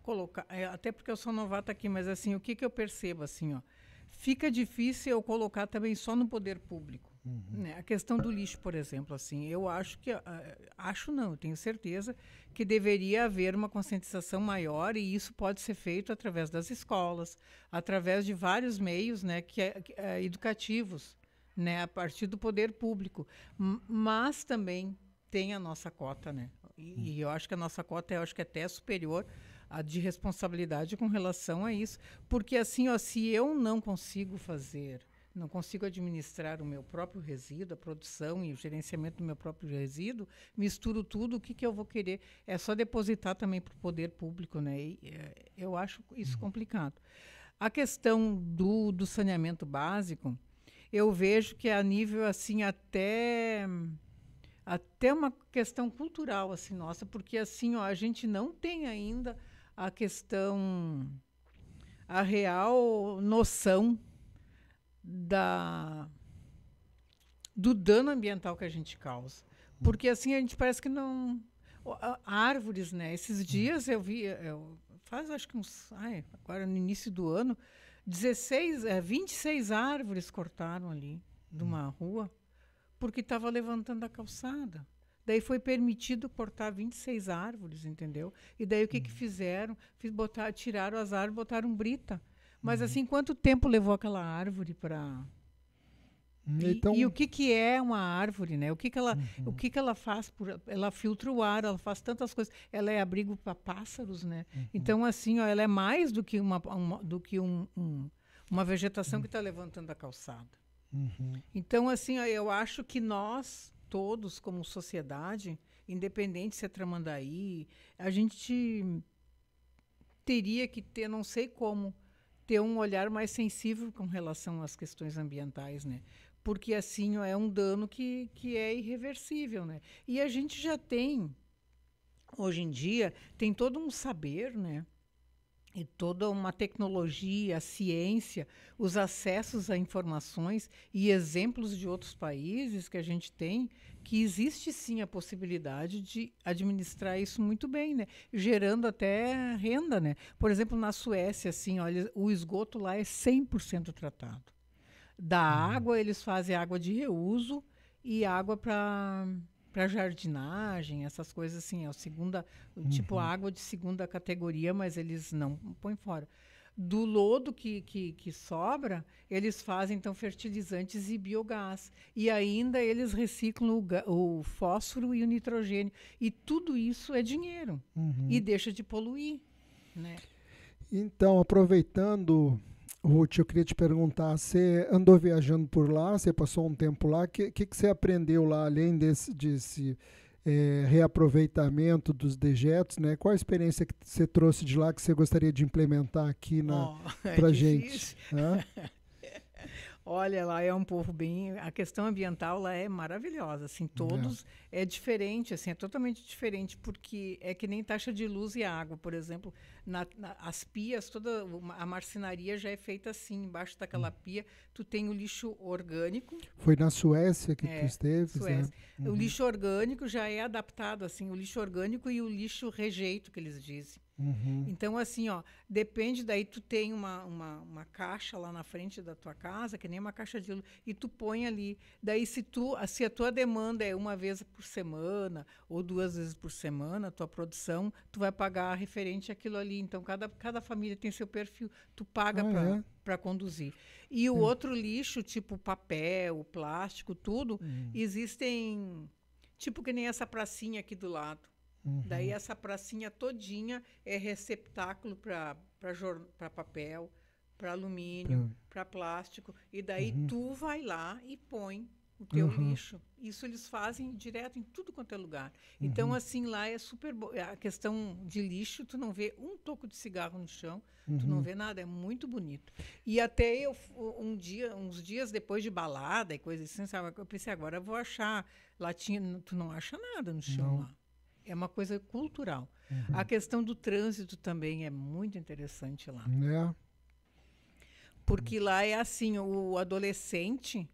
colocar, até porque eu sou novata aqui, mas assim, o que eu percebo assim, ó, fica difícil eu colocar também só no poder público. Né? A questão do lixo, por exemplo, assim, eu acho que, eu tenho certeza que deveria haver uma conscientização maior e isso pode ser feito através das escolas, através de vários meios, né, educativos, né, a partir do poder público. Mas também tem a nossa cota, né? E eu acho que a nossa cota é até superior a de responsabilidade com relação a isso, porque assim, ó, se eu não consigo administrar o meu próprio resíduo, a produção e o gerenciamento do meu próprio resíduo, misturo tudo, o que eu vou querer? É só depositar também para o poder público, né? Eu acho isso complicado. A questão do saneamento básico, eu vejo que a nível assim até uma questão cultural assim nossa, porque assim, ó, a gente não tem ainda a real noção do dano ambiental que a gente causa. Porque assim a gente parece que não... Árvores, né? Esses dias eu vi, faz acho que agora no início do ano, 26 árvores cortaram ali de uma rua porque estava levantando a calçada. Daí foi permitido cortar 26 árvores, entendeu? E daí o que fizeram? Tiraram as árvores, botaram brita. Mas assim, quanto tempo levou aquela árvore para... E o que é uma árvore, né? O que ela faz? Ela filtra o ar, ela faz tantas coisas. Ela é abrigo para pássaros, né? Então, assim, ó, ela é mais do que uma vegetação que está levantando a calçada. Então, assim, ó, eu acho que nós todos, como sociedade, independente se é Tramandaí, a gente teria que ter, não sei como, ter um olhar mais sensível com relação às questões ambientais, né? Porque assim é um dano que é irreversível, né? E a gente já tem, hoje em dia, tem todo um saber, né? e toda uma tecnologia, a ciência, os acessos a informações e exemplos de outros países que a gente tem, que existe sim a possibilidade de administrar isso muito bem, né? Gerando até renda, né? Por exemplo, na Suécia, assim, olha, o esgoto lá é 100% tratado. Da água, eles fazem água de reuso e água para jardinagem, essas coisas assim, é o segunda, tipo água de segunda categoria, mas eles não põem fora. Do lodo que sobra, eles fazem então fertilizantes e biogás. E ainda eles reciclam o fósforo e o nitrogênio. E tudo isso é dinheiro. E deixa de poluir, né? Então, aproveitando, Ruth, eu queria te perguntar, você andou viajando por lá, você passou um tempo lá, o que você aprendeu lá, além desse reaproveitamento dos dejetos, né? Qual a experiência que você trouxe de lá que você gostaria de implementar aqui para a gente? Olha, lá é um povo bem... A questão ambiental lá é maravilhosa, assim, todos... É diferente, assim, é totalmente diferente, porque é que nem taxa de luz e água, por exemplo. As pias, toda a marcenaria já é feita assim, embaixo daquela pia, tu tem o lixo orgânico. Foi na Suécia que tu esteve? Suécia. O lixo orgânico já é adaptado, assim, o lixo orgânico e o lixo rejeito, que eles dizem. Então, assim, ó, depende, daí tu tem uma caixa lá na frente da tua casa, que nem uma caixa de luz, e tu põe ali. Daí, se a tua demanda é uma vez por semana ou 2 vezes por semana, a tua produção, tu vai pagar referente àquilo ali. Então, cada família tem seu perfil, tu paga para conduzir. E o outro lixo, tipo papel, plástico, tudo, existem, tipo que nem essa pracinha aqui do lado. Daí essa pracinha todinha é receptáculo para papel, para alumínio, para plástico. E daí tu vai lá e põe o teu lixo. Isso eles fazem direto em tudo quanto é lugar. Então, assim, lá é super... A questão de lixo, tu não vê um toco de cigarro no chão, tu não vê nada, é muito bonito. E até uns dias depois de balada e coisa assim, sabe, eu pensei, agora eu vou achar... Lá tu não acha nada no chão lá. É uma coisa cultural. A questão do trânsito também é muito interessante lá. Porque lá é assim, o adolescente,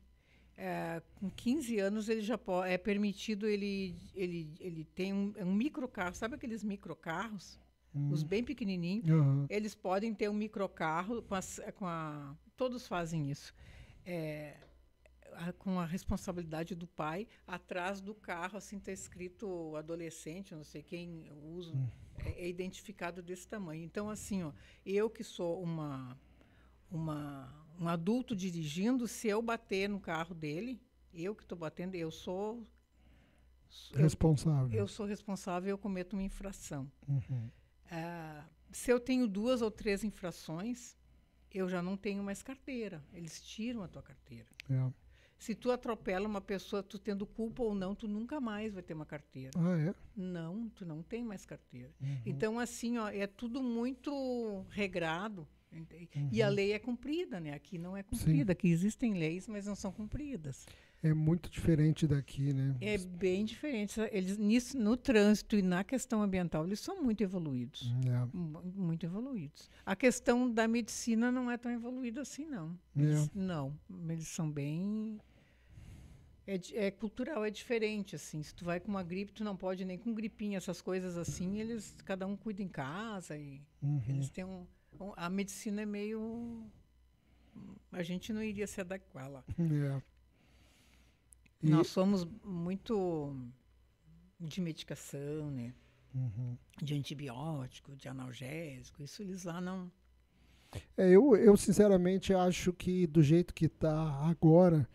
com 15 anos, ele já é permitido, ele tem um microcarro. Sabe aqueles microcarros? Os bem pequenininhos. Eles podem ter um microcarro, todos fazem isso. Com a responsabilidade do pai, atrás do carro, assim, está escrito adolescente, não sei quem usa, é identificado desse tamanho. Então, assim, ó, eu que sou um adulto dirigindo, se eu bater no carro dele, eu que estou batendo, eu sou responsável. Eu sou responsável, eu cometo uma infração. Se eu tenho 2 ou 3 infrações, eu já não tenho mais carteira. Eles tiram a tua carteira. Se tu atropela uma pessoa, tu tendo culpa ou não, tu nunca mais vai ter uma carteira. Não, tu não tem mais carteira. Então, assim, ó, é tudo muito regrado. E a lei é cumprida, né? Aqui não é cumprida. Aqui existem leis, mas não são cumpridas. É muito diferente daqui, né? É bem diferente. Eles, no trânsito e na questão ambiental, eles são muito evoluídos. Muito evoluídos. A questão da medicina não é tão evoluída assim, não. Eles são bem... É cultural, é diferente, assim. Se tu vai com uma gripe, tu não pode nem com gripinha, essas coisas assim, cada um cuida em casa e eles têm a medicina é meio... A gente não iria se adequar lá. Nós somos muito de medicação, né? De antibiótico, de analgésico, isso eles lá não... Eu sinceramente acho que do jeito que está agora,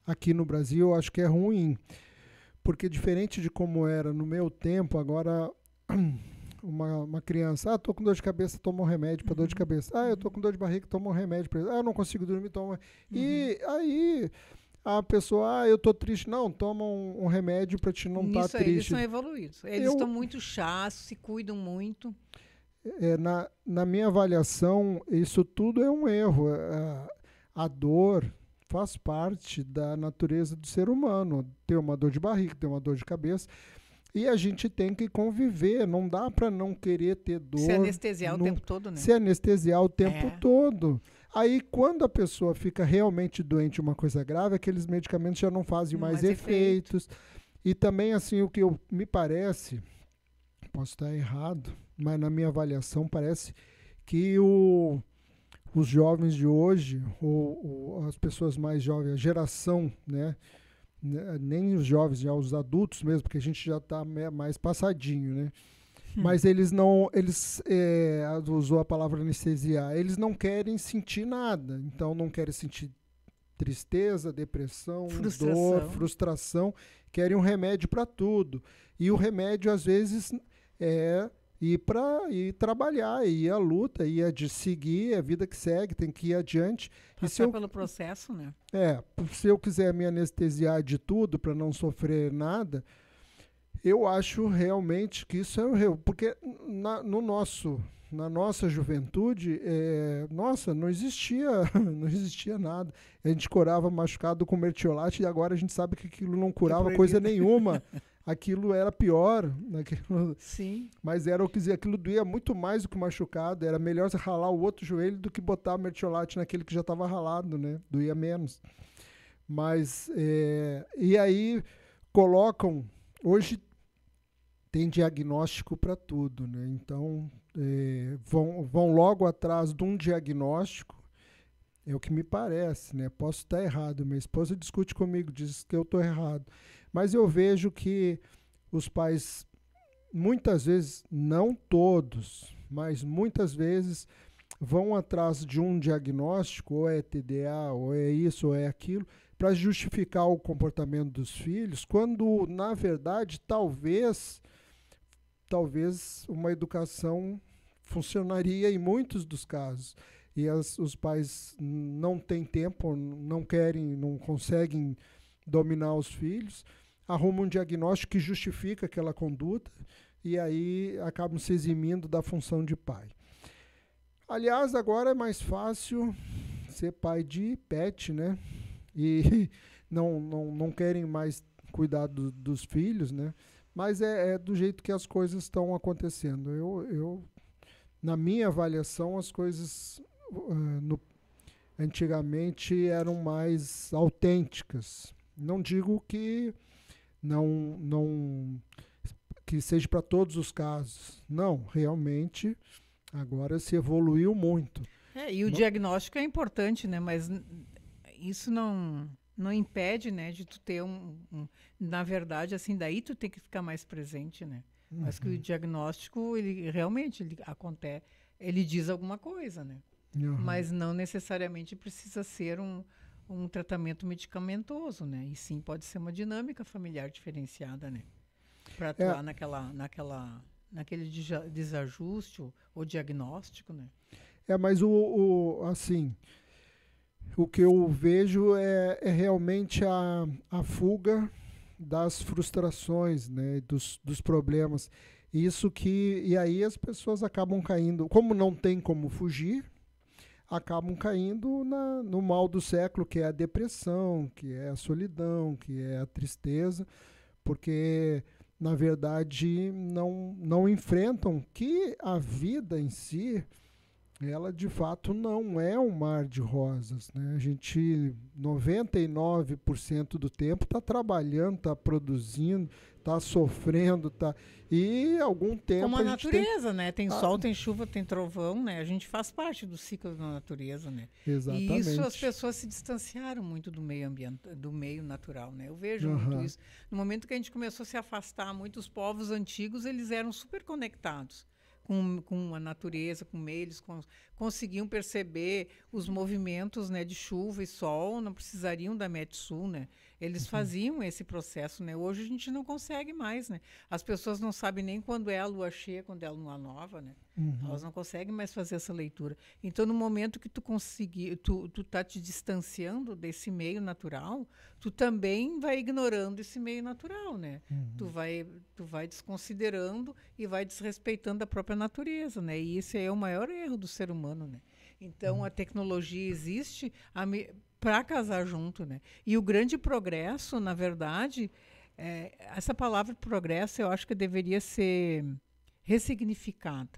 aqui no Brasil, eu acho que é ruim. Porque diferente de como era no meu tempo, agora uma criança, tô com dor de cabeça, toma um remédio para dor de cabeça. Eu tô com dor de barriga, toma um remédio para isso. Eu não consigo dormir, toma... E aí... A pessoa, eu tô triste. Não, toma um remédio para te não estar triste. Eles são evoluídos. Eles estão muito chás, se cuidam muito. Na minha avaliação, isso tudo é um erro. A dor faz parte da natureza do ser humano. Ter uma dor de barriga, ter uma dor de cabeça. E a gente tem que conviver, não dá para não querer ter dor. Se anestesiar o tempo todo, né? Se anestesiar o tempo todo. Aí, quando a pessoa fica realmente doente, uma coisa grave, aqueles medicamentos já não fazem mais efeitos. E também, assim, o que me parece, posso estar errado, mas na minha avaliação parece que os jovens de hoje, ou as pessoas mais jovens, a geração, né? Nem os jovens, já os adultos mesmo, porque a gente já está mais passadinho, né? Mas eles não, usou a palavra anestesiar, eles não querem sentir nada, então não querem sentir tristeza, depressão, dor, frustração, querem um remédio para tudo. E o remédio, às vezes, é ir trabalhar, ir à luta, ir seguir, é a vida que segue, tem que ir adiante. Passar pelo processo, né? Se eu quiser me anestesiar de tudo para não sofrer nada, eu acho realmente que isso é porque na nossa juventude, não existia nada. A gente curava machucado com mertiolate e agora a gente sabe que aquilo não curava coisa nenhuma. Aquilo era pior. Sim. Mas era o que dizia, aquilo doía muito mais do que machucado. Era melhor você ralar o outro joelho do que botar mertiolate naquele que já estava ralado, né? Doía menos. Mas, e aí colocam, hoje tem diagnóstico para tudo, né? Então, vão logo atrás de um diagnóstico, é o que me parece, né? Posso estar errado, minha esposa discute comigo, diz que eu estou errado. Mas eu vejo que os pais, muitas vezes, não todos, mas muitas vezes, vão atrás de um diagnóstico, ou é TDA, ou é isso, ou é aquilo, para justificar o comportamento dos filhos, quando, na verdade, talvez uma educação funcionaria em muitos dos casos. E os pais não têm tempo, não querem, não conseguem dominar os filhos, arrumam um diagnóstico que justifica aquela conduta e aí acabam se eximindo da função de pai. Aliás, agora é mais fácil ser pai de pet, né? E não querem mais cuidar dos filhos, né? Mas é do jeito que as coisas estão acontecendo. Eu na minha avaliação, as coisas antigamente eram mais autênticas. Não digo que que seja para todos os casos. Não, realmente agora se evoluiu muito. E o diagnóstico é importante, né? Mas isso não impede, né, de tu ter na verdade, assim, daí tu tem que ficar mais presente, né? Mas que o diagnóstico, ele realmente acontece, ele diz alguma coisa, né? Mas não necessariamente precisa ser um tratamento medicamentoso, né? E sim pode ser uma dinâmica familiar diferenciada, né? Para atuar naquele desajuste ou diagnóstico, né? Mas assim, o que eu vejo é realmente a fuga das frustrações, né, dos problemas. E aí as pessoas acabam caindo, como não tem como fugir, acabam caindo no mal do século, que é a depressão, que é a solidão, que é a tristeza, porque, na verdade, não enfrentam que a vida em si, ela de fato não é um mar de rosas, né? A gente, 99% do tempo, está trabalhando, está produzindo, está sofrendo, e algum tempo como a natureza, né? Tem sol, tem chuva, tem trovão, né? A gente faz parte do ciclo da natureza, né? Exatamente. E isso as pessoas se distanciaram muito do meio ambiente, do meio natural, né? Eu vejo muito isso. No momento que a gente começou a se afastar, muitos povos antigos, eles eram super conectados com a natureza, com eles, conseguiam perceber os movimentos, né, de chuva e sol, não precisariam da Metsul, né? Eles faziam esse processo, né? Hoje a gente não consegue mais, né? As pessoas não sabem nem quando é a lua cheia, quando é a lua nova, né? Elas não conseguem mais fazer essa leitura. Então, no momento que tu conseguir, tu tá te distanciando desse meio natural, tu também vai ignorando esse meio natural, né? Tu vai desconsiderando e vai desrespeitando a própria natureza, né? E esse é o maior erro do ser humano, né? Então, a tecnologia existe para casar junto, né? E o grande progresso, na verdade, essa palavra progresso, eu acho que deveria ser ressignificada,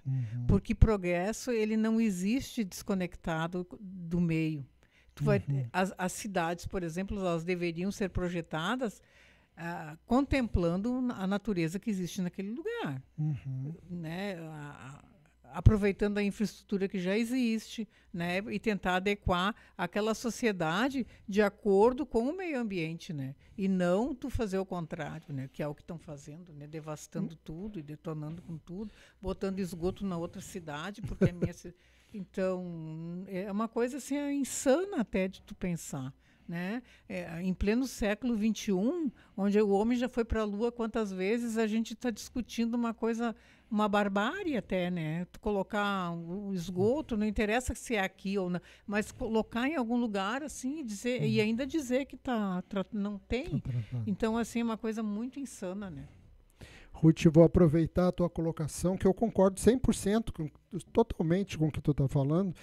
porque progresso ele não existe desconectado do meio. As cidades, por exemplo, elas deveriam ser projetadas contemplando a natureza que existe naquele lugar, né? Aproveitando a infraestrutura que já existe, né? E tentar adequar aquela sociedade de acordo com o meio ambiente, né? E não tu fazer o contrário, né? Que é o que estão fazendo, né? Devastando tudo e detonando com tudo, botando esgoto na outra cidade, porque a minha então é uma coisa assim insana até de tu pensar, né? Em pleno século XXI, onde o homem já foi para a Lua quantas vezes, a gente está discutindo uma barbárie até, né? Tu colocar o esgoto, não interessa se é aqui ou não, mas colocar em algum lugar assim e dizer, e ainda dizer que não tem. Então, assim, é uma coisa muito insana, né? Ruth, vou aproveitar a tua colocação, que eu concordo 100%, totalmente com o que tu está falando,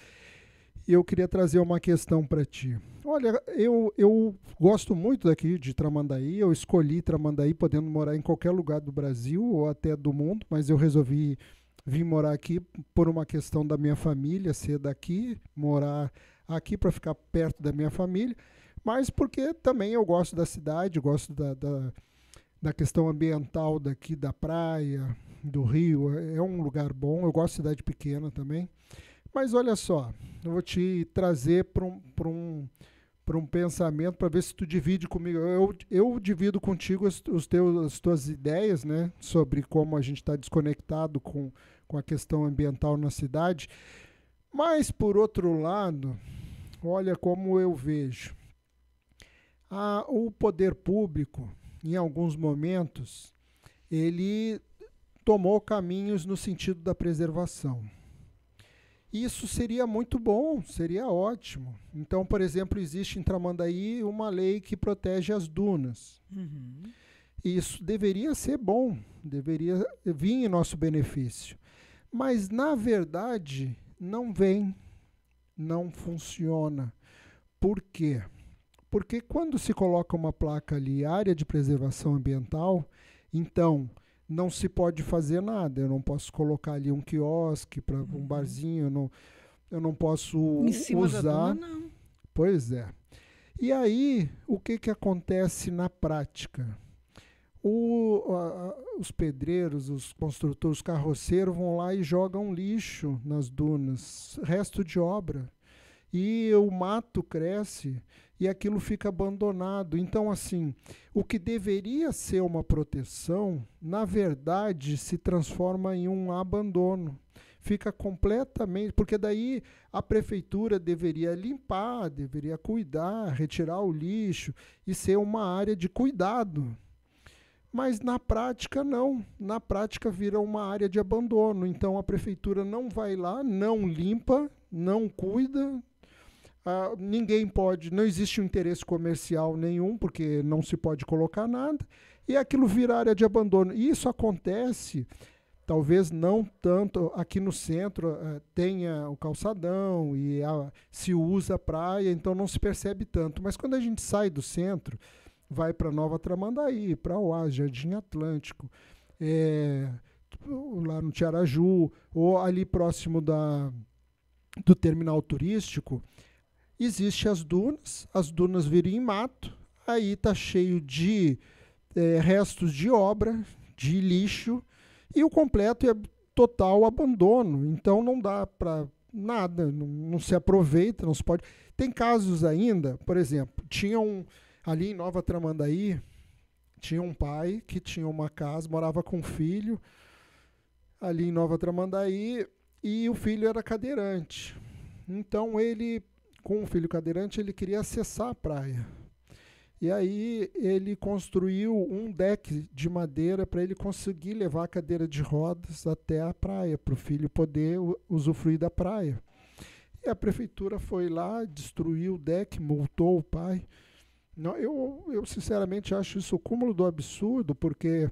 e eu queria trazer uma questão para ti. Olha, eu gosto muito daqui de Tramandaí, eu escolhi Tramandaí podendo morar em qualquer lugar do Brasil ou até do mundo, mas eu resolvi vir morar aqui por uma questão da minha família, ser daqui, morar aqui para ficar perto da minha família, mas porque também eu gosto da cidade, gosto da questão ambiental daqui, da praia, do rio, é um lugar bom, eu gosto de cidade pequena também. Mas olha só, eu vou te trazer para um pensamento, para ver se tu divide comigo. Eu divido contigo as tuas ideias, né, sobre como a gente está desconectado com a questão ambiental na cidade. Mas, por outro lado, olha como eu vejo. O poder público, em alguns momentos, ele tomou caminhos no sentido da preservação. Isso seria muito bom, seria ótimo. Então, por exemplo, existe em Tramandaí uma lei que protege as dunas. Isso deveria ser bom, deveria vir em nosso benefício. Mas, na verdade, não vem, não funciona. Por quê? Porque quando se coloca uma placa ali, área de preservação ambiental, então não se pode fazer nada. Eu não posso colocar ali um quiosque para um barzinho, eu não posso em cima usar. Da duna, não. Pois é. E aí, o que acontece na prática? Os pedreiros, os construtores, os carroceiros vão lá e jogam lixo nas dunas, resto de obra. E o mato cresce e aquilo fica abandonado. Então, assim, o que deveria ser uma proteção, na verdade, se transforma em um abandono. Fica completamente... Porque daí a prefeitura deveria limpar, deveria cuidar, retirar o lixo e ser uma área de cuidado. Mas na prática não. Na prática vira uma área de abandono. Então a prefeitura não vai lá, não limpa, não cuida. Ninguém pode, não existe um interesse comercial nenhum, porque não se pode colocar nada, e aquilo vira área de abandono. E isso acontece, talvez não tanto aqui no centro, tenha o calçadão e se usa a praia, então não se percebe tanto. Mas quando a gente sai do centro, vai para Nova Tramandaí, para Oás, Jardim Atlântico, lá no Tiaraju, ou ali próximo do terminal turístico, existem as dunas viram em mato, aí está cheio de restos de obra, de lixo, e o completo é total abandono. Então não dá para nada, não se aproveita, não se pode. Tem casos ainda, por exemplo, ali em Nova Tramandaí, tinha um pai que tinha uma casa, morava com um filho, ali em Nova Tramandaí, e o filho era cadeirante. Então ele... Com o filho cadeirante, ele queria acessar a praia. E aí ele construiu um deck de madeira para ele conseguir levar a cadeira de rodas até a praia, para o filho poder usufruir da praia. E a prefeitura foi lá, destruiu o deck, multou o pai. Não, eu sinceramente acho isso o cúmulo do absurdo, porque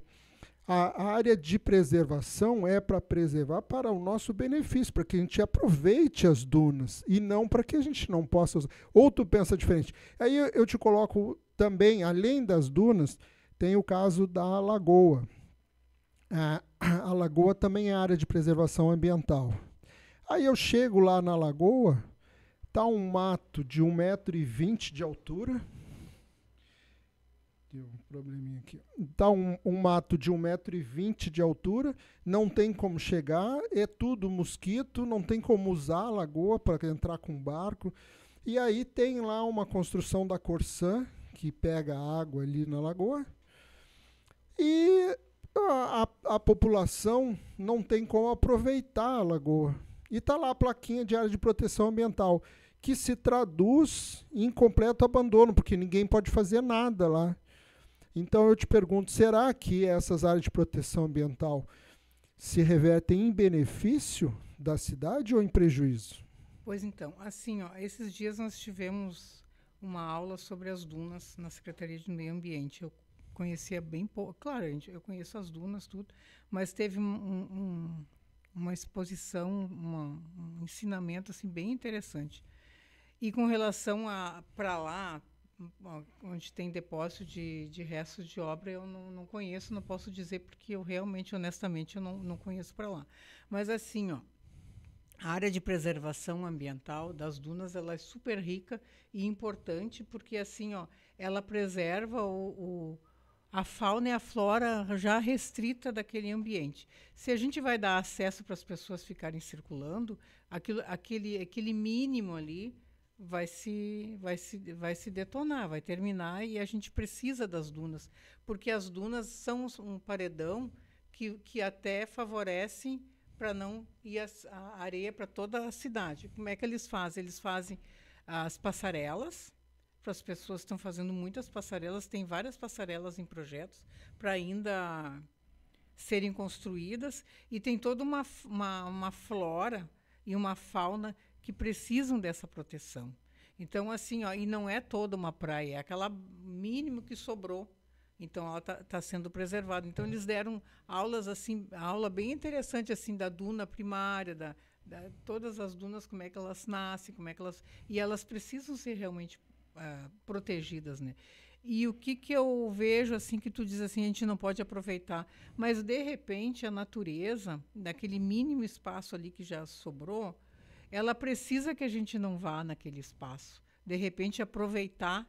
a área de preservação é para preservar para o nosso benefício, para que a gente aproveite as dunas e não para que a gente não possa usar. Ou tu pensa diferente. Aí eu te coloco também, além das dunas, tem o caso da lagoa. A lagoa também é área de preservação ambiental. Aí eu chego lá na lagoa, está um mato de 1,20 m de altura. Deu um probleminha aqui. Está um mato de 1,20 m de altura, não tem como chegar, é tudo mosquito, não tem como usar a lagoa para entrar com barco. E aí tem lá uma construção da Corsã, que pega a água ali na lagoa, e a população não tem como aproveitar a lagoa. E está lá a plaquinha de área de proteção ambiental, que se traduz em completo abandono, porque ninguém pode fazer nada lá. Então eu te pergunto, será que essas áreas de proteção ambiental se revertem em benefício da cidade ou em prejuízo? Pois então, assim, esses dias nós tivemos uma aula sobre as dunas na Secretaria de Meio Ambiente. Eu conhecia bem pouco, claro, eu conheço as dunas, tudo, mas teve uma exposição, um ensinamento assim, bem interessante. E com relação a para lá, onde tem depósito de restos de obra, eu não conheço, não posso dizer, porque eu realmente, honestamente, eu não conheço para lá. Mas assim, a área de preservação ambiental das dunas, ela é super rica e importante, porque assim, ela preserva a fauna e a flora já restrita daquele ambiente. Se a gente vai dar acesso para as pessoas ficarem circulando, aquele mínimo ali vai se detonar, vai terminar, e a gente precisa das dunas, porque as dunas são um paredão que até favorecem para não ir a areia para toda a cidade. Como é que eles fazem? Eles fazem as passarelas, para as pessoas estão fazendo muitas passarelas, tem várias passarelas em projetos para ainda serem construídas, e tem toda uma flora e uma fauna que precisam dessa proteção. Então, assim, e não é toda uma praia, é aquela mínimo que sobrou. Então, ela tá sendo preservada. Então, eles deram aulas assim, aula bem interessante assim da duna primária, todas as dunas, como é que elas nascem, e elas precisam ser realmente protegidas, né? E o que eu vejo assim que tu diz assim, a gente não pode aproveitar, mas de repente a natureza, daquele mínimo espaço ali que já sobrou, ela precisa que a gente não vá naquele espaço. De repente aproveitar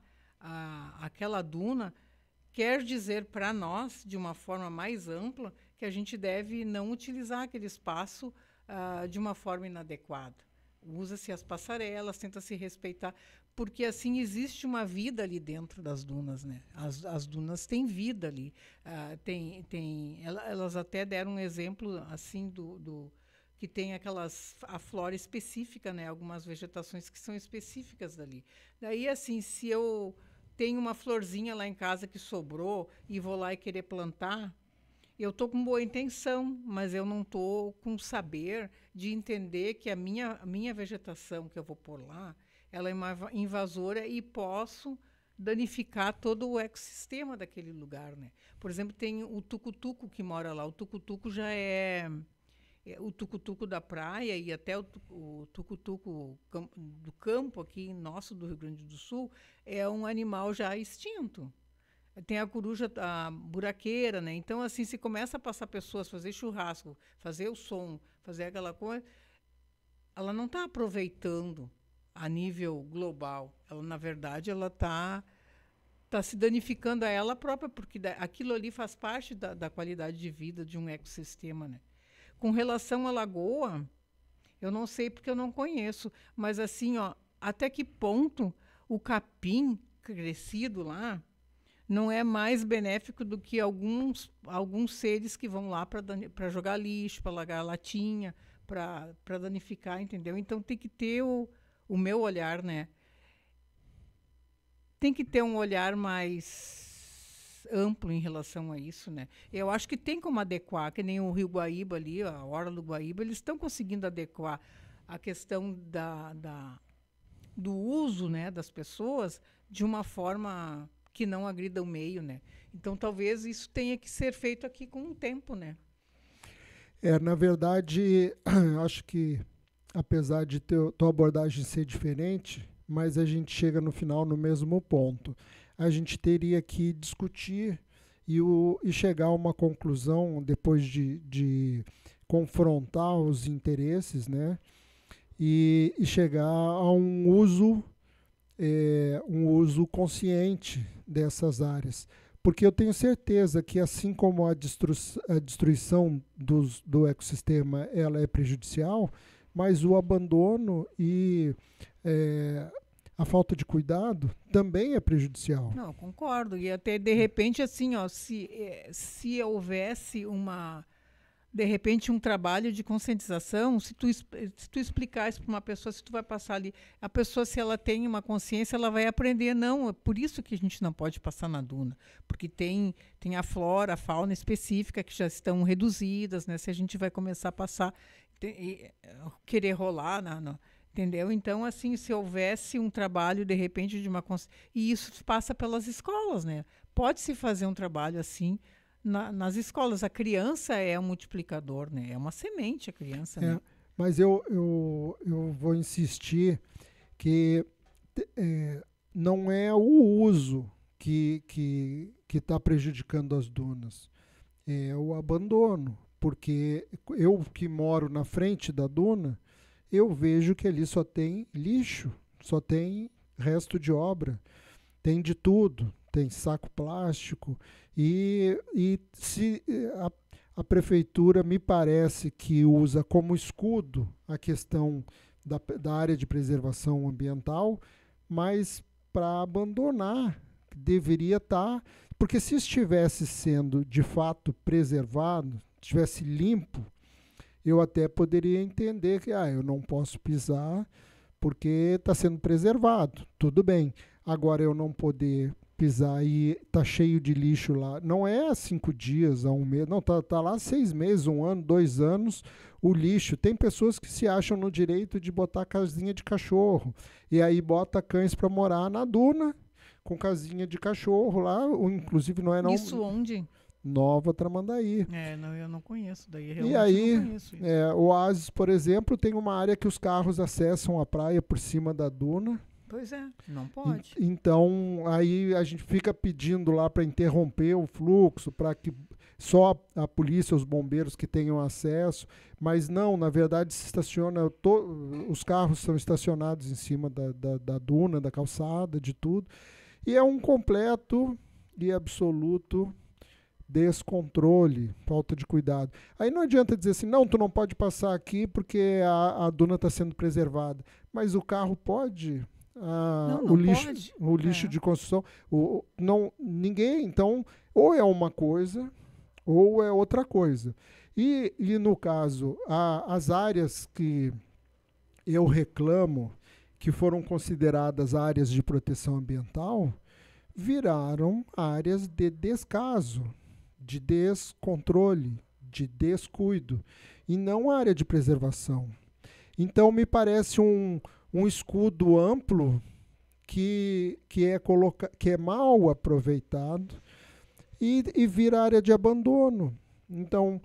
aquela duna quer dizer para nós, de uma forma mais ampla, que a gente deve não utilizar aquele espaço de uma forma inadequada. Usa-se as passarelas, tenta se respeitar, porque assim existe uma vida ali dentro das dunas, né? As dunas têm vida ali. Elas até deram um exemplo assim que tem a flora específica, né? Algumas vegetações que são específicas dali. Daí, assim, se eu tenho uma florzinha lá em casa que sobrou e vou lá e querer plantar, eu estou com boa intenção, mas eu não estou com saber de entender que a minha vegetação que eu vou pôr lá, ela é uma invasora e posso danificar todo o ecossistema daquele lugar, né? Por exemplo, tem o tucutuco que mora lá. O tucutuco já é o tucutuco da praia e até o tucutuco do campo aqui nosso do Rio Grande do Sul é um animal já extinto. Tem a coruja, a buraqueira, né? Então, assim, se começa a passar pessoas, fazer churrasco, fazer o som, fazer aquela coisa, ela não está aproveitando a nível global. Ela, na verdade, ela está se danificando a ela própria, porque aquilo ali faz parte da qualidade de vida de um ecossistema, né? Com relação à lagoa, eu não sei porque eu não conheço, mas assim, até que ponto o capim crescido lá não é mais benéfico do que alguns seres que vão lá para jogar lixo, para largar latinha, para danificar, entendeu? Então tem que ter o meu olhar, né? Tem que ter um olhar mais amplo em relação a isso, né? Eu acho que tem como adequar, que nem o Rio Guaíba ali, a Orla do Guaíba, eles estão conseguindo adequar a questão do uso, né, das pessoas de uma forma que não agrida o meio, né? Então, talvez isso tenha que ser feito aqui com o tempo, né? Na verdade, acho que, apesar de tua abordagem ser diferente, mas a gente chega no final no mesmo ponto. A gente teria que discutir e chegar a uma conclusão depois de confrontar os interesses, né? E chegar a um uso consciente dessas áreas. Porque eu tenho certeza que, assim como a destruição do ecossistema ela é prejudicial, mas o abandono e a falta de cuidado também é prejudicial. Não, concordo. E até, de repente, assim, ó, se houvesse de repente, um trabalho de conscientização, se tu explicar isso para uma pessoa, se tu vai passar ali, a pessoa, se ela tem uma consciência, ela vai aprender. Não, é por isso que a gente não pode passar na duna, porque tem a flora, a fauna específica que já estão reduzidas, né? Se a gente vai começar a passar, querer rolar, entendeu? Então, assim, se houvesse um trabalho, de repente, e isso passa pelas escolas, né? Pode-se fazer um trabalho assim, nas escolas. A criança é um multiplicador, né? É uma semente a criança, né? Mas eu vou insistir que não é o uso que está prejudicando as dunas, é o abandono. Porque eu que moro na frente da duna, eu vejo que ali só tem lixo, só tem resto de obra, tem de tudo. Tem saco plástico e se a prefeitura me parece que usa como escudo a questão da área de preservação ambiental, mas para abandonar deveria estar, porque se estivesse sendo de fato preservado, estivesse limpo, eu até poderia entender que eu não posso pisar porque está sendo preservado, tudo bem. Agora eu não poder pisar e tá cheio de lixo lá. Não é 5 dias, a 1 mês, não, tá lá 6 meses, 1 ano, 2 anos, o lixo. Tem pessoas que se acham no direito de botar casinha de cachorro, e aí bota cães para morar na duna, com casinha de cachorro lá, inclusive não é não... Isso onde? Nova Tramandaí. Não, eu não conheço, daí realmente e aí, não conheço isso. O Oásis, por exemplo, tem uma área que os carros acessam a praia por cima da duna. Pois é, não pode. Então, aí a gente fica pedindo lá para interromper o fluxo, para que só a polícia, os bombeiros que tenham acesso, mas não, na verdade se estaciona, os carros são estacionados em cima da duna, da calçada, de tudo, e é um completo e absoluto descontrole, falta de cuidado. Aí não adianta dizer assim, não, tu não pode passar aqui porque a duna está sendo preservada, mas o carro pode... não o lixo de construção, ninguém, então, ou é uma coisa ou é outra coisa. E no caso, as áreas que eu reclamo que foram consideradas áreas de proteção ambiental viraram áreas de descaso, de descontrole, de descuido, e não área de preservação. Então, me parece um escudo amplo que é mal aproveitado e vira área de abandono. Então,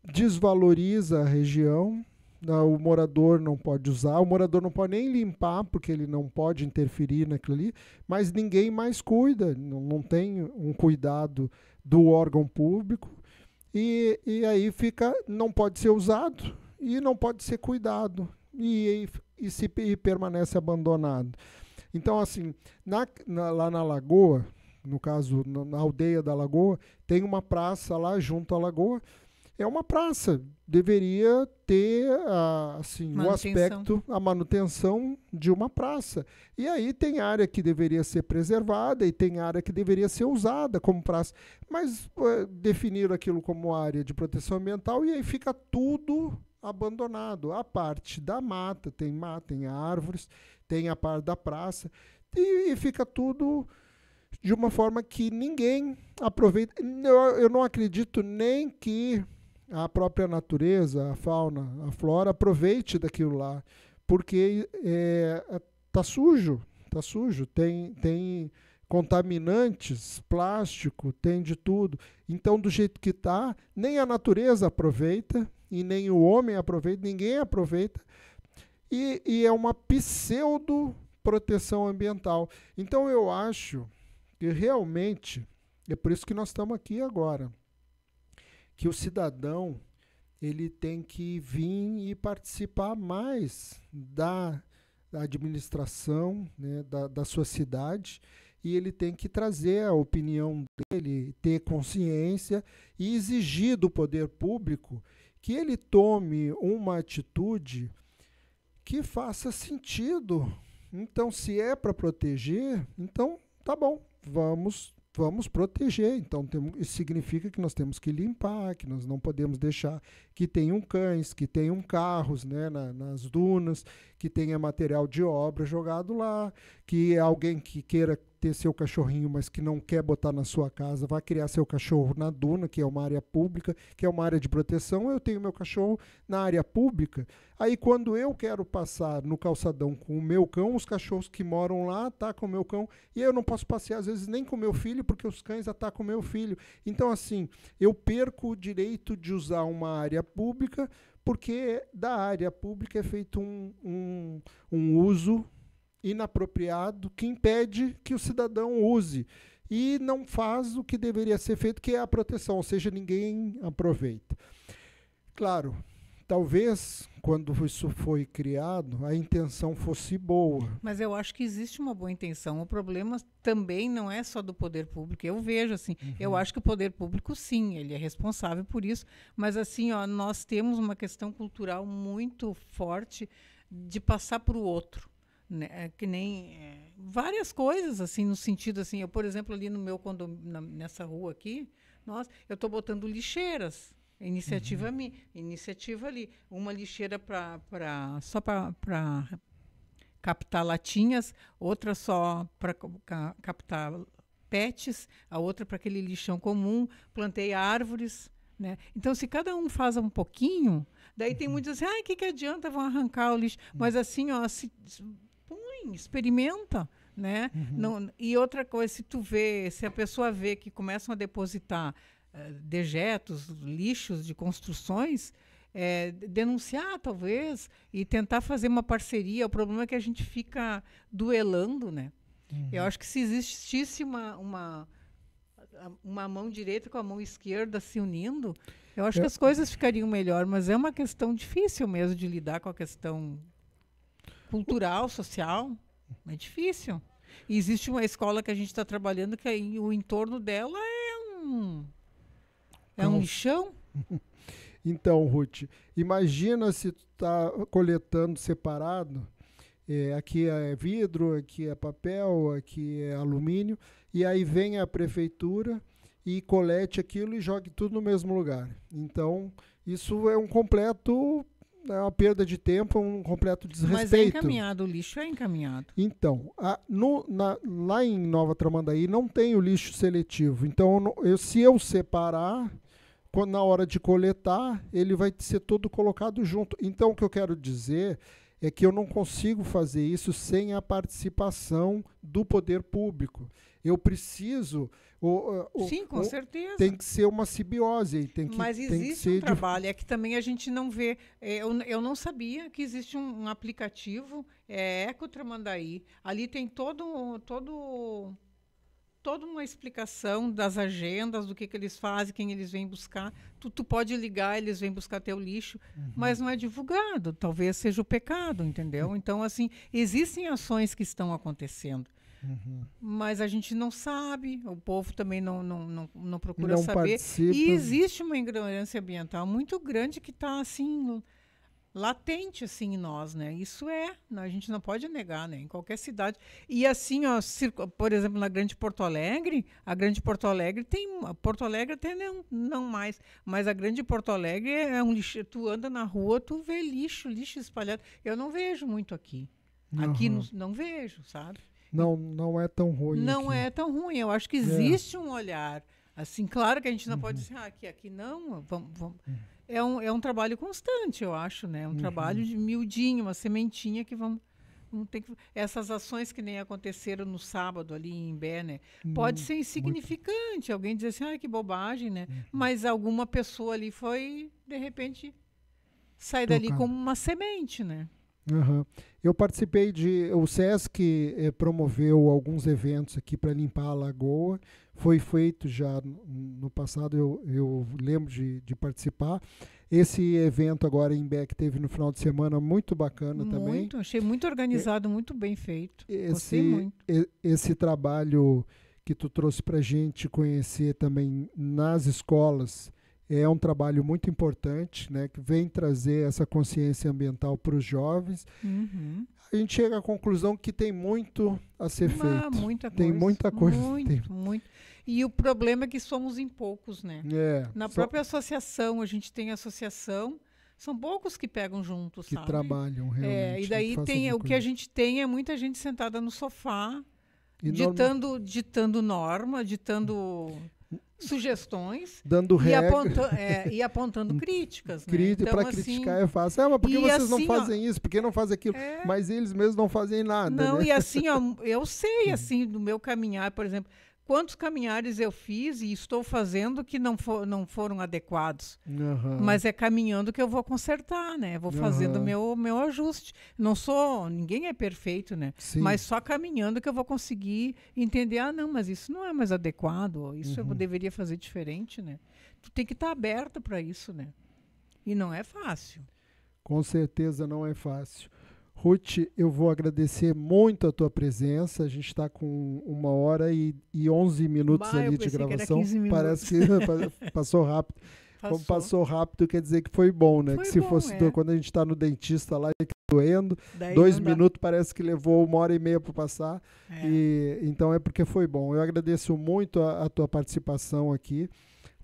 desvaloriza a região, o morador não pode usar, o morador não pode nem limpar, porque ele não pode interferir naquilo ali, mas ninguém mais cuida, não tem um cuidado do órgão público, e aí não pode ser usado e não pode ser cuidado. E permanece abandonado. Então, assim, lá na Lagoa, no caso, na aldeia da Lagoa, tem uma praça lá junto à Lagoa. É uma praça, deveria ter o aspecto, a manutenção de uma praça. E aí tem área que deveria ser preservada e tem área que deveria ser usada como praça. Mas definiram aquilo como área de proteção ambiental e aí fica tudo abandonado. A parte da mata, tem árvores, tem a parte da praça, e fica tudo de uma forma que ninguém aproveita. Eu não acredito nem que a própria natureza, a fauna, a flora aproveite daquilo lá, porque tá sujo, tem contaminantes, plástico, tem de tudo. Então, do jeito que está, nem a natureza aproveita, e nem o homem aproveita, ninguém aproveita, e é uma pseudo proteção ambiental. Então eu acho que realmente É por isso que nós estamos aqui agora. Que o cidadão ele tem que vir e participar mais da administração, né, da sua cidade, e ele tem que trazer a opinião dele, ter consciência e exigir do poder público que ele tome uma atitude que faça sentido. Então, se é para proteger, então tá bom, vamos proteger. Então, isso significa que nós temos que limpar, que nós não podemos deixar que tenham cães, que tenham carros, né, nas dunas, que tenha material de obra jogado lá, que alguém que queira ter seu cachorrinho, mas que não quer botar na sua casa, vai criar seu cachorro na duna, que é uma área pública, que é uma área de proteção. Eu tenho meu cachorro na área pública. Aí, quando eu quero passar no calçadão com o meu cão, os cachorros que moram lá atacam o meu cão, e eu não posso passear, às vezes, nem com o meu filho, porque os cães atacam o meu filho. Então, assim, eu perco o direito de usar uma área pública, porque da área pública é feito um uso inapropriado que impede que o cidadão use e não faz o que deveria ser feito, que é a proteção, ou seja, ninguém aproveita. Claro, talvez quando isso foi criado a intenção fosse boa. Mas eu acho que existe uma boa intenção. O problema também não é só do poder público. Eu vejo assim, eu acho que o poder público sim, ele é responsável por isso, mas assim, ó, nós temos uma questão cultural muito forte de passar para o outro. Né, que nem várias coisas assim, no sentido assim, eu, por exemplo, ali no meu condomínio, nessa rua aqui, eu estou botando lixeiras, iniciativa minha, iniciativa ali, uma lixeira só para captar latinhas, outra só para captar PETs, a outra para aquele lixão comum, plantei árvores, né? Então, se cada um faz um pouquinho, daí tem muitos assim, que adianta, vão arrancar o lixo, mas assim, ó, experimenta, né? Não, e outra coisa, se a pessoa vê que começam a depositar dejetos, lixos de construções, denunciar talvez e tentar fazer uma parceria. O problema é que a gente fica duelando, né? Eu acho que se existisse uma mão direita com a mão esquerda se unindo, eu acho que as coisas ficariam melhor, mas é uma questão difícil mesmo de lidar com a questão cultural, social, é difícil. E existe uma escola que a gente está trabalhando que aí, o entorno dela é um lixão. Então, Ruth, imagina se tu está coletando separado, aqui é vidro, aqui é papel, aqui é alumínio, e aí vem a prefeitura e colete aquilo e jogue tudo no mesmo lugar. Então, isso é é uma perda de tempo, um completo desrespeito. Mas é encaminhado, o lixo é encaminhado. Então, lá em Nova Tramandaí não tem o lixo seletivo. Então, se eu separar, na hora de coletar, ele vai ser todo colocado junto. Então, o que eu quero dizer é que eu não consigo fazer isso sem a participação do poder público. Eu preciso... Sim, com certeza. Tem que ser uma simbiose. Mas existe um trabalho, é que também a gente não vê. Eu não sabia que existe um aplicativo, Eco Tramandaí. Ali tem toda uma explicação das agendas, do que eles fazem, quem eles vêm buscar. Tu pode ligar, eles vêm buscar teu lixo, mas não é divulgado. Talvez seja o pecado, entendeu? Então, assim, existem ações que estão acontecendo. Mas a gente não sabe, o povo também não procura saber. Participa. E existe uma ignorância ambiental muito grande que está assim, latente assim, em nós, né? Isso a gente não pode negar, né? Em qualquer cidade. E assim, ó, por exemplo, na Grande Porto Alegre, Porto Alegre até não mais, mas a Grande Porto Alegre é um lixo. Tu anda na rua, tu vê lixo espalhado. Eu não vejo muito aqui. Aqui não vejo, sabe? Não é tão ruim. Não aqui. é tão ruim. Eu acho que existe um olhar. Assim, claro que a gente não pode dizer, aqui não. Vamos. É um trabalho constante, eu acho, né? Um trabalho de miudinho, uma sementinha que vamos ter que... Essas ações que nem aconteceram no sábado ali em Imbé, né? Pode ser insignificante. Alguém dizer assim, que bobagem, né? Mas alguma pessoa ali foi, de repente, sair dali como uma semente, né? Uhum. Eu participei o SESC promoveu alguns eventos aqui para limpar a lagoa. Foi feito já no passado, eu lembro de participar. Esse evento agora em Beck teve no final de semana muito bacana também. Achei muito organizado, muito bem feito. Gostei muito. Esse trabalho que tu trouxe para a gente conhecer também nas escolas é um trabalho muito importante, né, que vem trazer essa consciência ambiental para os jovens. Uhum. A gente chega à conclusão que tem muito a ser feito. Muita coisa. Tem muita coisa. Muito. E o problema é que somos em poucos, né? Na própria associação, a gente tem associação, são poucos que pegam juntos, que sabe? trabalham realmente. E daí o que a gente tem é muita gente sentada no sofá, ditando norma, ditando sugestões, dando regra e apontando críticas. Então, para criticar é fácil. Mas por que vocês não fazem isso? Por que não fazem aquilo? Mas eles mesmos não fazem nada. Não, né? E assim, eu sei, assim, do meu caminhar, por exemplo, quantos caminhares eu fiz e estou fazendo que não foram adequados. Uhum. Mas é caminhando que eu vou consertar, né? Vou fazendo o meu ajuste. Ninguém é perfeito, né? Sim. Mas só caminhando que eu vou conseguir entender, mas isso não é mais adequado, isso eu deveria fazer diferente, né? Tu tem que estar aberto para isso, né? E não é fácil. Com certeza não é fácil. Ruth, eu vou agradecer muito a tua presença. A gente está com 1h11 ali de gravação. Parece que passou rápido. Como passou rápido, quer dizer que foi bom, né? Se fosse quando a gente está no dentista lá doendo, 2 minutos parece que levou 1h30 para passar. Então é porque foi bom. Eu agradeço muito a tua participação aqui.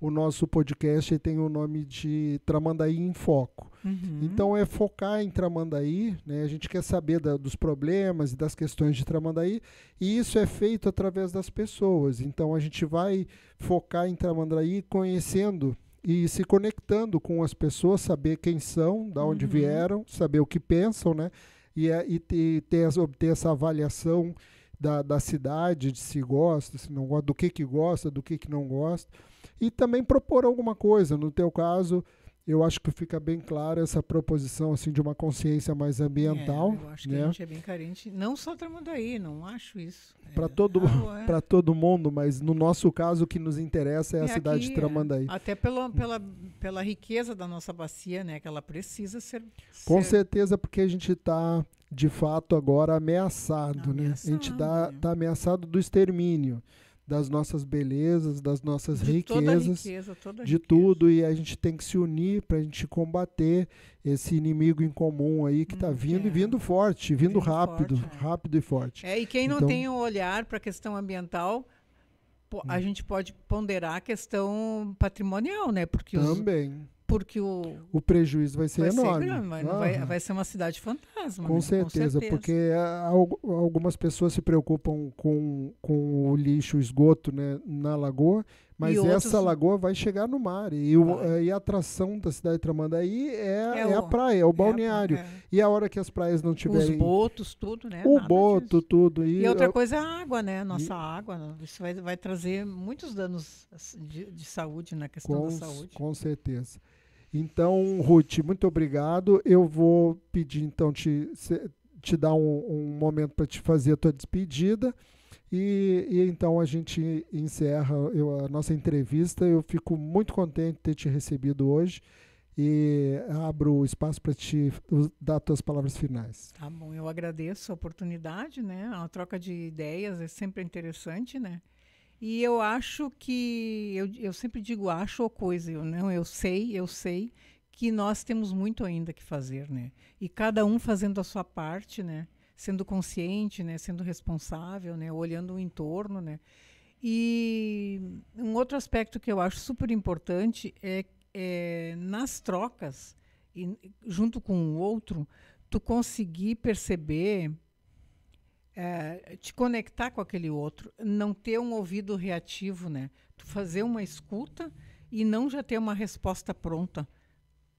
O nosso podcast tem o nome de Tramandaí em Foco. Então é focar em Tramandaí, né? A gente quer saber dos problemas e das questões de Tramandaí, e isso é feito através das pessoas. Então a gente vai focar em Tramandaí conhecendo e se conectando com as pessoas, saber quem são, de onde vieram, saber o que pensam, né? E obter essa avaliação da cidade, de se gosta, se não gosta, do que gosta, do que não gosta. E também propor alguma coisa. No teu caso, eu acho que fica bem clara essa proposição assim, de uma consciência mais ambiental. Eu acho que a gente é bem carente. Não só Tramandaí, não acho isso. Para todo mundo, mas no nosso caso o que nos interessa é a cidade aqui, de Tramandaí. Até pela riqueza da nossa bacia, né? Que ela precisa ser... Com certeza, porque a gente está, de fato, agora ameaçado. Né? A gente está ameaçado do extermínio. Das nossas belezas, das nossas riquezas, de tudo, e a gente tem que se unir para a gente combater esse inimigo em comum aí que está vindo e vindo forte, vindo rápido e forte. E quem não tem um olhar para a questão ambiental, a gente pode ponderar a questão patrimonial, né? Porque o prejuízo vai ser enorme. Vai ser uma cidade fantasma. Com certeza, porque algumas pessoas se preocupam com o lixo, o esgoto, né, na lagoa, mas essa lagoa vai chegar no mar. E a atração da cidade de Tramandaí é a praia, é o balneário. E a hora que as praias não tiverem... Os botos, tudo, né? Tudo. E outra coisa é a água, né? Nossa água. Isso vai trazer muitos danos de saúde, na questão da saúde. Com certeza. Então, Ruth, muito obrigado. Eu vou pedir, então, te dar um momento para te fazer a tua despedida. E então a gente encerra a nossa entrevista. Eu fico muito contente de ter te recebido hoje. E abro o espaço para te dar as tuas palavras finais. Tá bom, eu agradeço a oportunidade, né? A troca de ideias é sempre interessante, né? E eu acho que, eu sempre digo acho ou coisa, eu sei que nós temos muito ainda que fazer, né? E cada um fazendo a sua parte, né? Sendo consciente, né? Sendo responsável, né? Olhando o entorno, né? E um outro aspecto que eu acho super importante é nas trocas, junto com o outro, tu conseguir perceber... te conectar com aquele outro, não ter um ouvido reativo, né? Tu fazer uma escuta e não já ter uma resposta pronta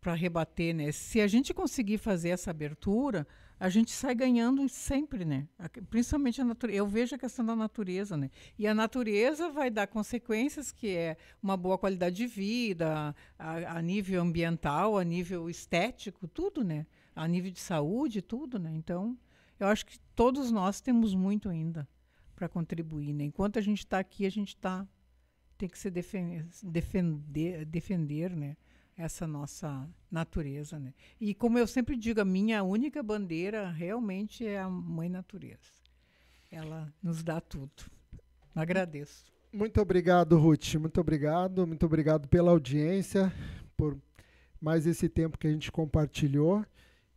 para rebater, né? Se a gente conseguir fazer essa abertura, a gente sai ganhando sempre, né? Principalmente a natureza. Eu vejo a questão da natureza, né? E a natureza vai dar consequências, que é uma boa qualidade de vida, a nível ambiental, a nível estético, tudo, né? a nível de saúde e tudo, né? Então, eu acho que todos nós temos muito ainda para contribuir, né? Enquanto a gente está aqui, a gente tem que se defender, né? Essa nossa natureza, né? E como eu sempre digo, a minha única bandeira realmente é a Mãe Natureza. Ela nos dá tudo. Agradeço. Muito obrigado, Ruth. Muito obrigado pela audiência, por mais esse tempo que a gente compartilhou.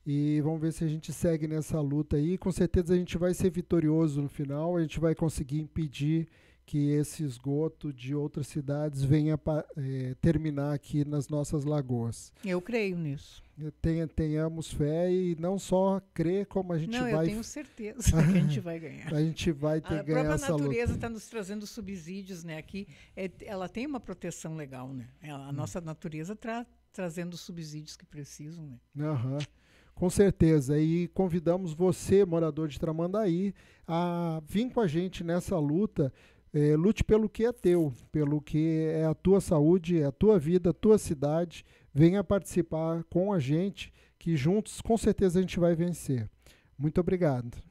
E vamos ver se a gente segue nessa luta aí. Com certeza a gente vai ser vitorioso no final, a gente vai conseguir impedir que esse esgoto de outras cidades venha terminar aqui nas nossas lagoas. Eu creio nisso. Tenhamos fé e não só crer, como a gente vai... Não, eu tenho certeza que a gente vai ganhar. A gente vai ganhar essa luta. A própria natureza está nos trazendo subsídios, né? Aqui, ela tem uma proteção legal, né? A nossa natureza está trazendo os subsídios que precisam, né? Aham. Com certeza. E convidamos você, morador de Tramandaí, a vir com a gente nessa luta. Lute pelo que é teu, pelo que é a tua saúde, é a tua vida, a tua cidade. Venha participar com a gente, que juntos com certeza a gente vai vencer. Muito obrigado.